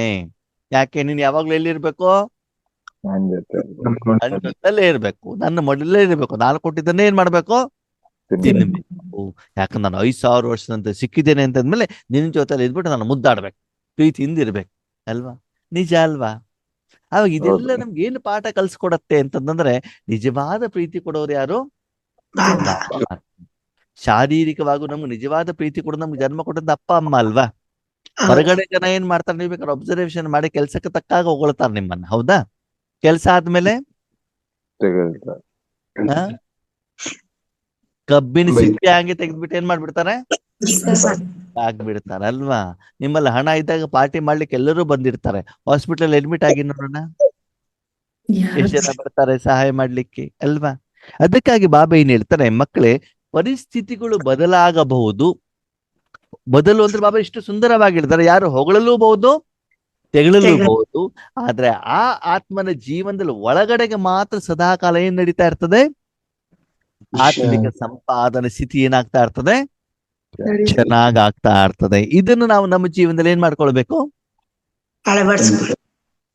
Speaker 1: ಯಾಕೆ? ನೀನ್ ಯಾವಾಗ್ಲೂ ಎಲ್ಲಿರ್ಬೇಕು? ನನ್ನ ಜೊತೆಲೇ ಇರ್ಬೇಕು, ನನ್ನ ಮೊದಲೇ ಇರ್ಬೇಕು. ನಾನು ಕೊಟ್ಟಿದ್ದನ್ನೇ ಏನ್ ಮಾಡ್ಬೇಕು? ತಿನ್ಬೇಕು. ಯಾಕಂದ್ರೆ ನಾನು 5,000 ವರ್ಷದಂತೆ ಸಿಕ್ಕಿದ್ದೇನೆ ಅಂತಂದ್ಮೇಲೆ ನಿನ್ನ ಜೊತೆಲಿ ಇದ್ಬಿಟ್ಟು ನಾನು ಮುದ್ದಾಡ್ಬೇಕು, ಪ್ರೀತಿಯಿಂದ ಇರ್ಬೇಕು ಅಲ್ವಾ? ನಿಜ ಅಲ್ವಾ? ಅವಾಗ ಇದೆಲ್ಲ ನಮ್ಗೆ ಏನು ಪಾಠ ಕಲ್ಸ್ಕೊಡತ್ತೆ ಅಂತಂದ್ರೆ, ನಿಜವಾದ ಪ್ರೀತಿ ಕೊಡೋರು ಯಾರು? ಶಾರೀರಿಕವಾಗೂ ನಮ್ಗೆ ನಿಜವಾದ ಪ್ರೀತಿ ಕೊಡೋದು ನಮ್ಗೆ ಜನ್ಮ ಕೊಟ್ಟದ್ದು ಅಪ್ಪ ಅಮ್ಮ ಅಲ್ವಾ? ಹೊರಗಡೆ ಜನ ಏನ್ ಮಾಡ್ತಾರೆ, ನೀವು ಬೇಕಾದ್ರೆ ಅಬ್ಸರ್ವೇಷನ್ ಮಾಡಿ, ಕೆಲ್ಸಕ್ಕೆ ತಕ್ಕಾಗ ಹೊಗಳ್ತಾರೆ ನಿಮ್ಮನ್ನ, ಹೌದಾ? ಕೆಲ್ಸ ಆದ್ಮೇಲೆ ಕಬ್ಬಿನ ಸಿಪ್ಪೆ ಹಂಗೆ ತೆಗೆದ್ಬಿಟ್ಟು ಏನ್ ಮಾಡ್ಬಿಡ್ತಾರೆ, ಆಗ್ಬಿಡ್ತಾರೆ ಅಲ್ವಾ? ನಿಮ್ಮಲ್ಲಿ ಹಣ ಇದ್ದಾಗ ಪಾರ್ಟಿ ಮಾಡ್ಲಿಕ್ಕೆ ಎಲ್ಲರೂ ಬಂದಿರ್ತಾರೆ, ಹಾಸ್ಪಿಟಲ್ ಅಡ್ಮಿಟ್ ಆಗಿ ನೋಡೋಣ ಎಷ್ಟು ಜನ ಬರ್ತಾರೆ ಸಹಾಯ ಮಾಡ್ಲಿಕ್ಕೆ ಅಲ್ವಾ? ಅದಕ್ಕಾಗಿ ಬಾಬಾ ಏನ್ ಹೇಳ್ತಾರೆ, ಮಕ್ಕಳೇ ಪರಿಸ್ಥಿತಿಗಳು ಬದಲಾಗಬಹುದು. ಬದಲು ಅಂದ್ರೆ ಬಾಬಾ ಇಷ್ಟು ಸುಂದರವಾಗಿರ್ತಾರೆ, ಯಾರು ಹೊಗಳಲೂಬಹುದು ತೆಗಳಲೂಬಹುದು. ಆದ್ರೆ ಆ ಆತ್ಮನ ಜೀವನದಲ್ಲಿ ಒಳಗಡೆಗೆ ಮಾತ್ರ ಸದಾಕಾಲ ಏನ್ ನಡೀತಾ ಇರ್ತದೆ, ಆತ್ಮಿಕ ಸಂಪಾದನೆ ಸ್ಥಿತಿ ಏನಾಗ್ತಾ ಇರ್ತದೆ, ಚೆನ್ನಾಗಾಗ್ತಾ ಇರ್ತದೆ. ಇದನ್ನು ನಾವು ನಮ್ಮ ಜೀವನದಲ್ಲಿ ಏನ್ ಮಾಡ್ಕೊಳ್ಬೇಕು,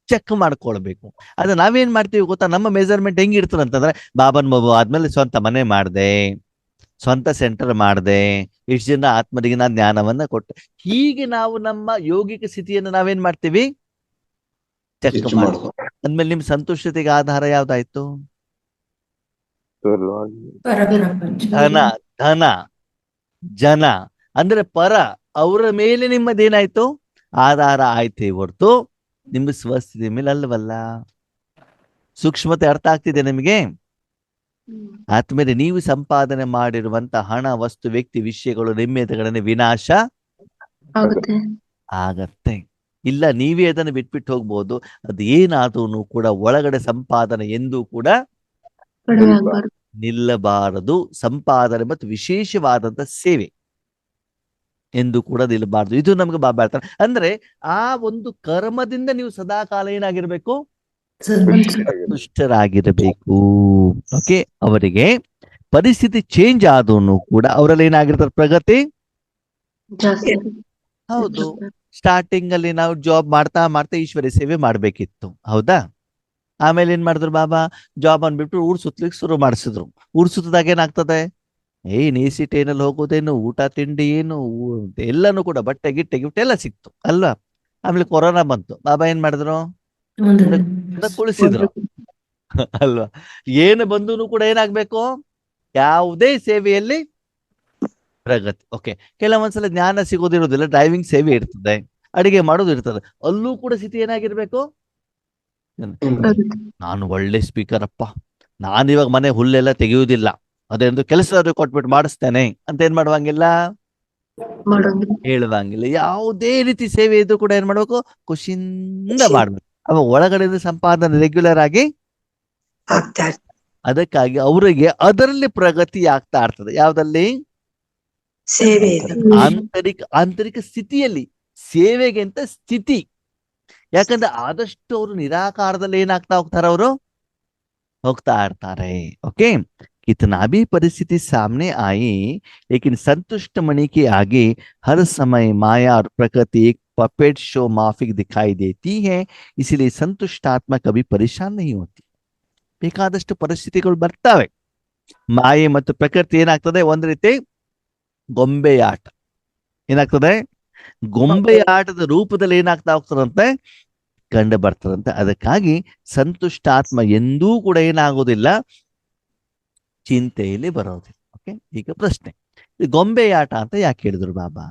Speaker 1: ಚೆಕ್ ಮಾಡ್ಕೊಳ್ಬೇಕು. ಅದ ನಾವೇನ್ ಮಾಡ್ತೀವಿ ಗೊತ್ತಾ, ನಮ್ಮ ಮೆಜರ್ಮೆಂಟ್ ಹೆಂಗಿರ್ತದೆ ಅಂತಂದ್ರೆ, ಬಾಬನ್ ಮಗು ಆದ್ಮೇಲೆ ಸ್ವಂತ ಮನೆ ಮಾಡ್ದೆ, ಸ್ವಂತ ಸೆಂಟರ್ ಮಾಡ್ದೆ, ಇಷ್ಟು ಜನ ಆತ್ಮರಿಗೆ ನಾ ಜ್ಞಾನವನ್ನ ಕೊಟ್ಟೆ. ಹೀಗೆ ನಾವು ನಮ್ಮ ಯೋಗಿಕ ಸ್ಥಿತಿಯನ್ನು ನಾವೇನ್ ಮಾಡ್ತೀವಿ, ಚೆಕ್ ಮಾಡ್ತೀವಿ. ಅಂದ್ಮೇಲೆ ನಿಮ್ ಸಂತುಷ್ಟತೆಗೆ ಆಧಾರ ಯಾವ್ದಾಯ್ತು? ಧನ, ಧನ, ಜನ ಅಂದ್ರೆ ಪರ, ಅವರ ಮೇಲೆ ನಿಮ್ಮದೇನಾಯ್ತು, ಆಧಾರ ಆಯ್ತೇ ಹೊರ್ತು ನಿಮ್ಮ ಸ್ವಸ್ಥಿತಿ ಮೇಲೆ ಅಲ್ಲವಲ್ಲ. ಸೂಕ್ಷ್ಮತೆ ಅರ್ಥ ಆಗ್ತಿದೆ ನಿಮಗೆ? ಆದ್ಮೇಲೆ ನೀವು ಸಂಪಾದನೆ ಮಾಡಿರುವಂತ ಹಣ, ವಸ್ತು, ವ್ಯಕ್ತಿ, ವಿಷಯಗಳು, ನಿಮ್ಮೆದುರುಗಡೆ ವಿನಾಶ ಆಗತ್ತೆ. ಇಲ್ಲ ನೀವೇ ಅದನ್ನು ಬಿಟ್ಬಿಟ್ಟು ಹೋಗ್ಬೋದು. ಅದು ಏನಾದ್ರೂ ಕೂಡ ಒಳಗಡೆ ಸಂಪಾದನೆ ಎಂದೂ ಕೂಡ ನಿಲ್ಲಬಾರದು. ಸಂಪಾದನೆ ಮತ್ತು ವಿಶೇಷವಾದಂತ ಸೇವೆ ಎಂದು ಕೂಡ ನಿಲ್ಲಬಾರದು. ಇದು ನಮ್ಗೆ ಬಾಬಾ ಹೇಳ್ತಾರೆ. ಅಂದ್ರೆ ಆ ಒಂದು ಕರ್ಮದಿಂದ ನೀವು ಸದಾಕಾಲ ಏನಾಗಿರ್ಬೇಕು, ಸಂತುಷ್ಟರಾಗಿರಬೇಕು. ಓಕೆ, ಅವರಿಗೆ ಪರಿಸ್ಥಿತಿ ಚೇಂಜ್ ಆದೂನು ಕೂಡ ಅವರಲ್ಲಿ ಏನಾಗಿರ್ತಾರೆ, ಪ್ರಗತಿ. ಹೌದು, ಸ್ಟಾರ್ಟಿಂಗ್ ಅಲ್ಲಿ ನಾವು ಜಾಬ್ ಮಾಡ್ತಾ ಮಾಡ್ತಾ ಈಶ್ವರ ಸೇವೆ ಮಾಡ್ಬೇಕಿತ್ತು, ಹೌದಾ? ಆಮೇಲೆ ಏನ್ ಮಾಡಿದ್ರು ಬಾಬಾ? ಜಾಬ್ ಅಂದ್ಬಿಟ್ಟು ಊರ್ ಸುತ್ತಲಿಕ್ಕೆ ಶುರು ಮಾಡಿಸಿದ್ರು. ಊರ್ ಸುತ್ತದಾಗ ಏನಾಗ್ತದೆ? ಏನ್ ಎ ಸಿ ಟ್ರೈನಲ್ಲಿ ಹೋಗೋದೇನು, ಊಟ ತಿಂಡಿ ಏನು, ಎಲ್ಲಾನು ಕೂಡ ಬಟ್ಟೆ ಗಿಟ್ಟೆ ಗಿಫ್ಟ್ ಎಲ್ಲ ಸಿಕ್ತು ಅಲ್ವಾ? ಆಮೇಲೆ ಕೊರೋನಾ ಬಂತು. ಬಾಬಾ ಏನ್ ಮಾಡಿದ್ರು? ಕುಳಿಸಿದ್ರು ಅಲ್ವಾ? ಏನು ಬಂದೂನು ಕೂಡ ಏನಾಗ್ಬೇಕು? ಯಾವುದೇ ಸೇವೆಯಲ್ಲಿ ಪ್ರಗತಿ. ಓಕೆ, ಕೆಲವೊಂದ್ಸಲ ಜ್ಞಾನ ಸಿಗೋದಿರೋದಿಲ್ಲ, ಡ್ರೈವಿಂಗ್ ಸೇವೆ ಇರ್ತದೆ, ಅಡಿಗೆ ಮಾಡೋದು ಇರ್ತದೆ, ಅಲ್ಲೂ ಕೂಡ ಸ್ಥಿತಿ ಏನಾಗಿರ್ಬೇಕು? ನಾನು ಒಳ್ಳೆ ಸ್ಪೀಕರ್ ಅಪ್ಪ, ನಾನು ಇವಾಗ ಮನೆ ಹುಲ್ಲೆಲ್ಲ ತೆಗೆಯುವುದಿಲ್ಲ, ಅದೊಂದು ಕೆಲಸದವ್ರಿಗೆ ಕೊಟ್ಬಿಟ್ಟು ಮಾಡಿಸ್ತೇನೆ ಅಂತ ಏನ್ ಮಾಡುವಂಗಿಲ್ಲ, ಹೇಳುವಂಗಿಲ್ಲ. ಯಾವುದೇ ರೀತಿ ಸೇವೆ ಇದ್ದು ಕೂಡ ಏನ್ ಮಾಡ್ಬೇಕು? ಖುಷಿಯಿಂದ ಮಾಡ್ಬೇಕು. ಅವ ಒಳಗಡೆ ಸಂಪಾದನೆ ರೆಗ್ಯುಲರ್ ಆಗಿ ಅದಕ್ಕಾಗಿ ಅವರಿಗೆ ಅದರಲ್ಲಿ ಪ್ರಗತಿ ಆಗ್ತಾ ಇರ್ತದೆ. ಯಾವ್ದಲ್ಲಿ? ಆಂತರಿಕ ಸ್ಥಿತಿಯಲ್ಲಿ. ಸೇವೆಗೆ ಅಂತ ಸ್ಥಿತಿ. ಯಾಕಂದ್ರೆ ಆದಷ್ಟು ಅವರು ನಿರಾಕಾರದಲ್ಲಿ ಏನಾಗ್ತಾ ಹೋಗ್ತಾರೆ, ಅವರು ಹೋಗ್ತಾ ಇರ್ತಾರೆ. ಓಕೆ, कितना भी परिस्थिति सामने आई लेकिन संतुष्ट मणि के आगे हर समय माया और प्रकृति एक पपेट शो माफिक दिखाई देती है, इसीलिए संतुष्ट आत्मा कभी परेशान नहीं होती. ಬೇಕಾದಷ್ಟು ಪರಿಸ್ಥಿತಿಗಳು ಬರ್ತವೆ. ಮಾಯೆ ಮತ್ತು ಪ್ರಕೃತಿ ಏನಾಗ್ತದೆ? ಒಂದ್ ರೀತಿ ಗೊಂಬೆಯಾಟ. ಏನಾಗ್ತದೆ? ಗೊಂಬೆಯಾಟದ ರೂಪದಲ್ಲಿ ಏನಾಗ್ತಾ ಹೋಗ್ತದಂತೆ? ಕಂಡು ಬರ್ತದಂತೆ. ಅದಕ್ಕಾಗಿ ಸಂತುಷ್ಟ ಆತ್ಮ ಎಂದೂ ಕೂಡ ಏನಾಗೋದಿಲ್ಲ, ಚಿಂತೆಯಲ್ಲಿ ಬರೋದಿಲ್ಲ. ಓಕೆ, ಈಗ ಪ್ರಶ್ನೆ, ಗೊಂಬೆಯಾಟ ಅಂತ ಯಾಕೆ ಹೇಳಿದ್ರು ಬಾಬಾ?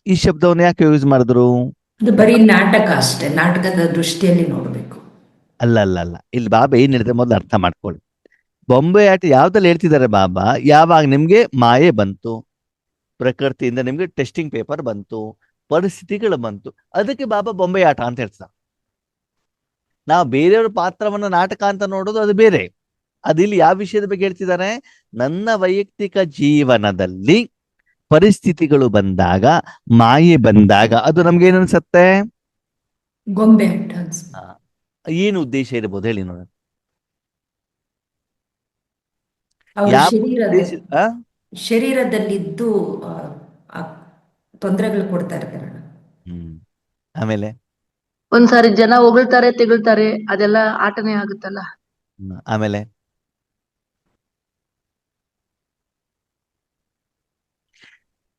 Speaker 1: ಈ ಶಬ್ದವನ್ನು ಯಾಕೆ ಯೂಸ್ ಮಾಡಿದ್ರು?
Speaker 5: ಬರೀ ನಾಟಕ ಅಷ್ಟೇ, ನಾಟಕದ ದೃಷ್ಟಿಯಲ್ಲಿ ನೋಡ್ಬೇಕು.
Speaker 1: ಅಲ್ಲ ಅಲ್ಲ ಅಲ್ಲ, ಇಲ್ಲಿ ಬಾಬಾ ಏನ್ ಹೇಳಿದ್ರೆ ಮೊದಲು ಅರ್ಥ ಮಾಡ್ಕೊಳ್ಳಿ. ಗೊಂಬೆಯಾಟ ಯಾವ್ದಲ್ಲಿ ಹೇಳ್ತಿದ್ದಾರೆ ಬಾಬಾ? ಯಾವಾಗ ನಿಮ್ಗೆ ಮಾಯೆ ಬಂತು, ಪ್ರಕೃತಿಯಿಂದ ನಿಮ್ಗೆ ಟೆಸ್ಟಿಂಗ್ ಪೇಪರ್ ಬಂತು, ಪರಿಸ್ಥಿತಿಗಳು ಬಂತು, ಅದಕ್ಕೆ ಬಾಬಾ ಬೊಂಬೆಯಾಟ ಅಂತ ಹೇಳ್ತಾರೆ. ನಾವು ಬೇರೆಯವ್ರ ಪಾತ್ರವನ್ನ ನಾಟಕ ಅಂತ ನೋಡೋದು ಅದು ಬೇರೆ. ಅದಿಲ್ಲಿ ಯಾವ ವಿಷಯದ ಬಗ್ಗೆ ಹೇಳ್ತಿದ್ದಾರೆ? ನನ್ನ ವೈಯಕ್ತಿಕ ಜೀವನದಲ್ಲಿ ಪರಿಸ್ಥಿತಿಗಳು ಬಂದಾಗ, ಮಾಯೆ ಬಂದಾಗ ಅದು ನಮ್ಗೆ ಏನ್ ಅನ್ಸತ್ತೆ?
Speaker 5: ಗೊಂಬೆ.
Speaker 1: ಏನು ಉದ್ದೇಶ ಇರಬಹುದು ಹೇಳಿ ನೋಡ.
Speaker 5: ಶರೀರದಲ್ಲಿದ್ದು ತೊಂದರೆಗಳು ಕೊಡ್ತಾ ಇರ್ತಾರೆ.
Speaker 1: ಆಮೇಲೆ
Speaker 2: ಒಂದ್ಸಾರಿ ಜನ ಹೊಗಳ್ತಾರೆ, ತೆಗಳ್ತಾರೆ, ಅದೆಲ್ಲ ಆಟನೇ ಆಗುತ್ತಲ್ಲ.
Speaker 1: ಆಮೇಲೆ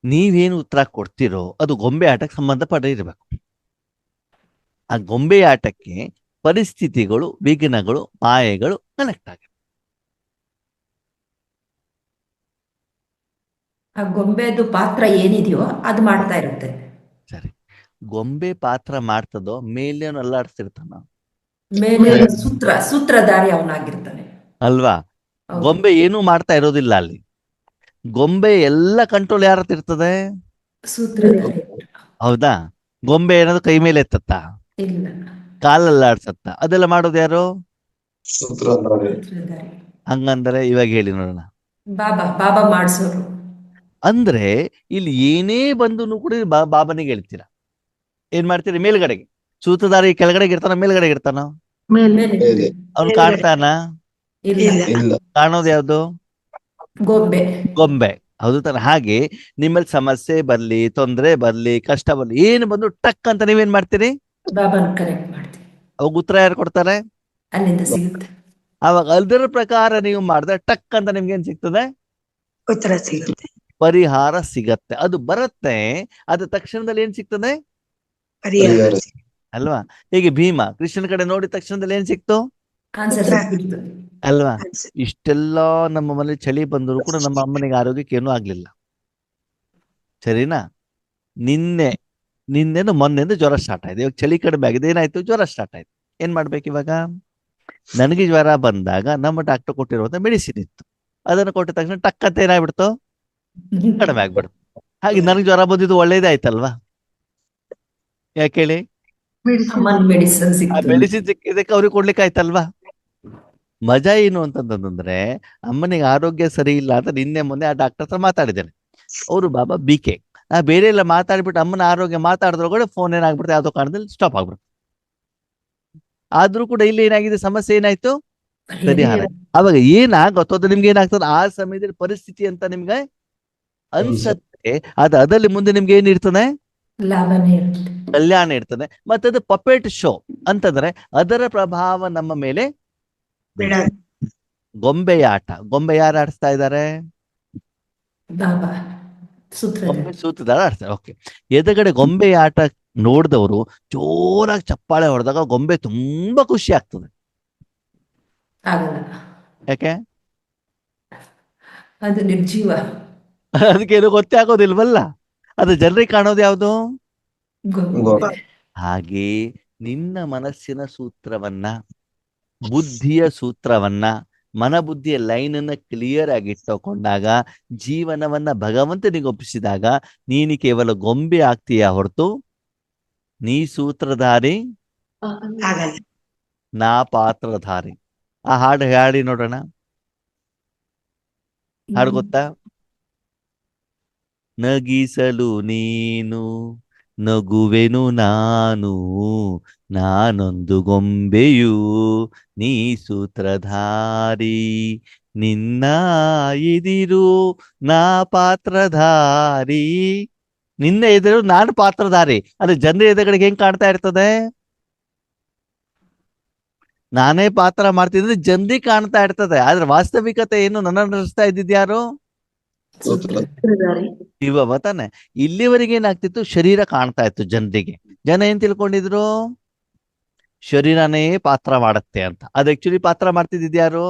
Speaker 1: ನೀವೇನು ಉತ್ತರ ಕೊಡ್ತಿರೋ ಅದು ಗೊಂಬೆ ಆಟಕ್ಕೆ ಸಂಬಂಧಪಟ್ಟ ಇರಬೇಕು. ಆ ಗೊಂಬೆ ಆಟಕ್ಕೆ ಪರಿಸ್ಥಿತಿಗಳು, ವಿಘ್ನಗಳು, ಮಾಯೆಗಳು ಕನೆಕ್ಟ್ ಆಗಿದೆ.
Speaker 5: ಆ ಗೊಂಬೆದು ಪಾತ್ರ ಏನಿದೆಯೋ ಅದು ಮಾಡ್ತಾ ಇರುತ್ತೆ.
Speaker 1: ಸರಿ, ಗೊಂಬೆ ಪಾತ್ರ ಮಾಡ್ತದೋ ಮೇಲೇನು ಅಲ್ಲಾಡ್ತಿರ್ತಾನ?
Speaker 5: ಮೇಲೆ ಸೂತ್ರಧಾರಿ ಅವನಾಗಿರ್ತಾನೆ
Speaker 1: ಅಲ್ವಾ? ಗೊಂಬೆ ಏನು ಮಾಡ್ತಾ ಇರೋದಿಲ್ಲ ಅಲ್ಲಿ. ಗೊಂಬೆ ಎಲ್ಲ ಕಂಟ್ರೋಲ್ ಯಾರತ್ತಿರ್ತದೆ?
Speaker 5: ಸೂತ್ರಧಾರಿ.
Speaker 1: ಹೌದಾ? ಗೊಂಬೆ ಏನಾದ್ರು ಕೈ ಮೇಲೆ ಎತ್ತತ್ತ,
Speaker 5: ಇಲ್ಲ,
Speaker 1: ಕಾಲಲ್ಲಾಡ್ಸತ್ತ, ಅದೆಲ್ಲ ಮಾಡೋದು ಯಾರು?
Speaker 3: ಸೂತ್ರಧಾರಿ.
Speaker 1: ಹಂಗಂದ್ರೆ ಇವಾಗ ಹೇಳಿ ನೋಡೋಣ.
Speaker 5: ಬಾಬಾ ಮಾಡಿಸೋರು.
Speaker 1: ಅಂದ್ರೆ ಇಲ್ಲಿ ಏನೇ ಬಂದು ಕೂಡ ಬಾಬನಿಗೆ ಹೇಳ್ತೀರಾ, ಏನ್ ಮಾಡ್ತೀರಿ? ಮೇಲ್ಗಡೆಗೆ. ಸೂತ್ರಧಾರಿ ಕೆಳಗಡೆಗೆ ಇರ್ತಾನ, ಮೇಲ್ಗಡೆಗೆ ಇರ್ತಾನ? ಅವ್ನು ಕಾಣ್ತಾನ?
Speaker 3: ಇಲ್ಲ.
Speaker 1: ಕಾಣೋದು ಯಾವ್ದು? ಗೊಂಬೆ. ಹೌದು ತಾನೆ? ಹಾಗೆ ನಿಮ್ಮಲ್ಲಿ ಸಮಸ್ಯೆ ಬರ್ಲಿ, ತೊಂದರೆ ಬರ್ಲಿ, ಕಷ್ಟ ಬರ್ಲಿ, ಏನು ಬಂದು ಟಕ್ ಅಂತ ನೀವೇನ್ ಮಾಡ್ತೀರಿ? ಅವಾಗ ಉತ್ತರ ಯಾರು ಕೊಡ್ತಾರೆ?
Speaker 5: ಅಲ್ಲಿಂದ ಸಿಗುತ್ತೆ.
Speaker 1: ಅವಾಗ ಅದರ ಪ್ರಕಾರ ನೀವು ಮಾಡಿದ್ರೆ ಟಕ್ ಅಂತ ನಿಮ್ಗೆ ಏನ್ ಸಿಗ್ತದೆ?
Speaker 5: ಉತ್ತರ ಸಿಗುತ್ತೆ,
Speaker 1: ಪರಿಹಾರ ಸಿಗತ್ತೆ. ಅದು ಬರುತ್ತೆ, ಅದು ತಕ್ಷಣದಲ್ಲಿ ಏನ್ ಸಿಗ್ತದೆ? ಅಲ್ವಾ? ಹೀಗೆ ಭೀಮ ಕೃಷ್ಣನ ಕಡೆ ನೋಡಿದ ತಕ್ಷಣದಲ್ಲಿ ಏನ್ ಸಿಕ್ತು? ಅಲ್ವಾ? ಇಷ್ಟೆಲ್ಲ ನಮ್ಮ ಮನೇಲಿ ಚಳಿ ಬಂದರೂ ಕೂಡ ನಮ್ಮ ಅಮ್ಮನಿಗೆ ಆರೋಗ್ಯಕ್ಕೆ ಏನೂ ಆಗ್ಲಿಲ್ಲ. ಸರಿನಾ? ನಿನ್ನೆನು ಮೊನ್ನೆಂದು ಜ್ವರ ಸ್ಟಾರ್ಟ್ ಆಯ್ತು. ಇವಾಗ ಚಳಿ ಕಡಿಮೆ ಆಗಿದೆ, ಏನಾಯ್ತು? ಜ್ವರ ಸ್ಟಾರ್ಟ್ ಆಯ್ತು. ಏನ್ ಮಾಡ್ಬೇಕು ಇವಾಗ? ನನಗೆ ಜ್ವರ ಬಂದಾಗ ನಮ್ಮ ಡಾಕ್ಟರ್ ಕೊಟ್ಟಿರುವಂತ ಮೆಡಿಸಿನ್ ಇತ್ತು, ಅದನ್ನು ಕೊಟ್ಟ ತಕ್ಷಣ ಟಕ್ ಅಂತ ಏನಾಗ್ಬಿಡ್ತು? ಕಡಿಮೆ ಆಗ್ಬಿಡ್ತು. ಹಾಗೆ ನನಗೆ ಜ್ವರ ಬಂದಿದ್ದು ಒಳ್ಳೇದೇ ಆಯ್ತಲ್ವಾ? ಯಾಕೆ ಹೇಳಿ?
Speaker 5: ಮೆಡಿಸಿನ್
Speaker 1: ಸಿಕ್ಕಿದಕ್ಕೆ ಅವ್ರಿಗೆ ಕೊಡ್ಲಿಕ್ಕೆ ಆಯ್ತಲ್ವಾ? ಮಜಾ ಏನು ಅಂತಂದ್ರೆ, ಅಮ್ಮನಿಗೆ ಆರೋಗ್ಯ ಸರಿ ಇಲ್ಲ ಅಂತ ನಿನ್ನೆ ಮೊನ್ನೆ ಆ ಡಾಕ್ಟರ್ ಹತ್ರ ಮಾತಾಡಿದ್ದೇನೆ. ಅವರು ಬಾಬಾ BK. ನಾ ಬೇರೆ ಎಲ್ಲ ಮಾತಾಡ್ಬಿಟ್ಟು ಅಮ್ಮನ ಆರೋಗ್ಯ ಮಾತಾಡಿದ್ರೊಳಗಡೆ ಫೋನ್ ಏನಾಗ್ಬಿಡುತ್ತೆ, ಯಾವುದೋ ಕಾರಣದಲ್ಲಿ ಸ್ಟಾಪ್ ಆಗ್ಬಿಡುತ್ತೆ. ಆದ್ರೂ ಕೂಡ ಇಲ್ಲಿ ಏನಾಗಿದೆ? ಸಮಸ್ಯೆ ಏನಾಯ್ತು? ಪರಿಹಾರ. ಅವಾಗ ಏನಾಗತ್ತೋ ಅದು ನಿಮ್ಗೆ ಏನಾಗ್ತದೆ? ಆ ಸಮಯದಲ್ಲಿ ಪರಿಸ್ಥಿತಿ ಅಂತ ನಿಮ್ಗೆ ಅನ್ಸತ್ತೆ. ಇರ್ತದೆ, ಅದರಲ್ಲಿ ಮುಂದೆ ನಿಮ್ಗೆ ಏನಿರ್ತದೆ?
Speaker 5: ಲಾಭನೇ ಇರುತ್ತೆ.
Speaker 1: ಕಲ್ಯಾಣ ಇರ್ತದೆ. ಮತ್ತೆ ಅದು ಪಪೆಟ್ ಶೋ ಅಂತಂದ್ರೆ ಅದರ ಪ್ರಭಾವ ನಮ್ಮ ಮೇಲೆ ಗೊಂಬೆಯಾಟ. ಗೊಂಬೆ ಯಾರು ಆಡಿಸ್ತಾ ಇದ್ದಾರೆ?
Speaker 5: ಬಾಬಾ ಸೂತ್ರಧಾರ.
Speaker 1: ಗೊಂಬೆ ಸೂತ್ರಧಾರ ಆಡ್ತಾರೆ. ಓಕೆ. ಎದುರುಗಡೆ ಗೊಂಬೆ ಆಟ ನೋಡಿದವರು ಜೋರಾಗಿ ಚಪ್ಪಾಳೆ ಹೊಡೆದಾಗ ಗೊಂಬೆ ತುಂಬಾ ಖುಷಿ ಆಗ್ತದೆ.
Speaker 5: ಆಗಲ್ಲ,
Speaker 1: ಯಾಕೆ?
Speaker 5: ಅದು ನಿರ್ಜೀವ.
Speaker 1: ಅದಕ್ಕೆ ಏನು ಗೊತ್ತೇ ಆಗೋದಿಲ್ವಲ್ಲ. ಅದು ಜನರಿಗೆ ಕಾಣೋದು ಯಾವುದು?
Speaker 5: ಗೊಂಬೆ.
Speaker 1: ಹಾಗೆ ನಿನ್ನ ಮನಸ್ಸಿನ ಸೂತ್ರವನ್ನ, ಬುದ್ಧಿಯ ಸೂತ್ರವನ್ನ, ಮನಬುದ್ಧಿಯ ಲೈನ್ ಅನ್ನ ಕ್ಲಿಯರ್ ಆಗಿ ಇಟ್ಟುಕೊಂಡಾಗ, ಜೀವನವನ್ನ ಭಗವಂತನಿಗೆ ಒಪ್ಪಿಸಿದಾಗ ನೀನು ಕೇವಲ ಗೊಂಬೆ ಆಗ್ತೀಯ ಹೊರತು ನೀ ಸೂತ್ರಧಾರಿ, ನಾ ಪಾತ್ರಧಾರಿ. ಆ ಹಾಡು ಹಾಡಿ ನೋಡೋಣ. ಹಾಡು ಗೊತ್ತಾ? ನಗಿಸಲು ನೀನು, ನಗುವೆನು ನಾನು, ನಾನೊಂದು ಗೊಂಬೆಯು, ನೀ ಸೂತ್ರಧಾರಿ, ನಿನ್ನ ಎದಿರು ನಾ ಪಾತ್ರಧಾರಿ. ನಿನ್ನ ಎದುರು ನಾನು ಪಾತ್ರಧಾರಿ. ಅದು ಜನರ ಎದುರುಗಡೆಗೆ ಹೆಂಗ್ ಕಾಣ್ತಾ ಇರ್ತದೆ? ನಾನೇ ಪಾತ್ರ ಮಾಡ್ತಿದ್ರೆ ಜನರಿಗೆ ಕಾಣ್ತಾ ಇರ್ತದೆ. ಆದ್ರೆ ವಾಸ್ತವಿಕತೆ ಏನು? ನನ್ನ ನಡೆಸ್ತಾ ಇದ್ದಿದ್ಯಾರು? ಇವ ತಾನೆ. ಇಲ್ಲಿವರೆಗೆ ಏನಾಗ್ತಿತ್ತು? ಶರೀರ ಕಾಣ್ತಾ ಇತ್ತು ಜನರಿಗೆ. ಜನ ಏನ್ ತಿಳ್ಕೊಂಡಿದ್ರು? ಶರೀರನೇ ಪಾತ್ರ ಮಾಡತ್ತೆ ಅಂತ. ಅದು ಆಕ್ಚುಲಿ ಪಾತ್ರ ಮಾಡ್ತಿದ್ಯಾರು?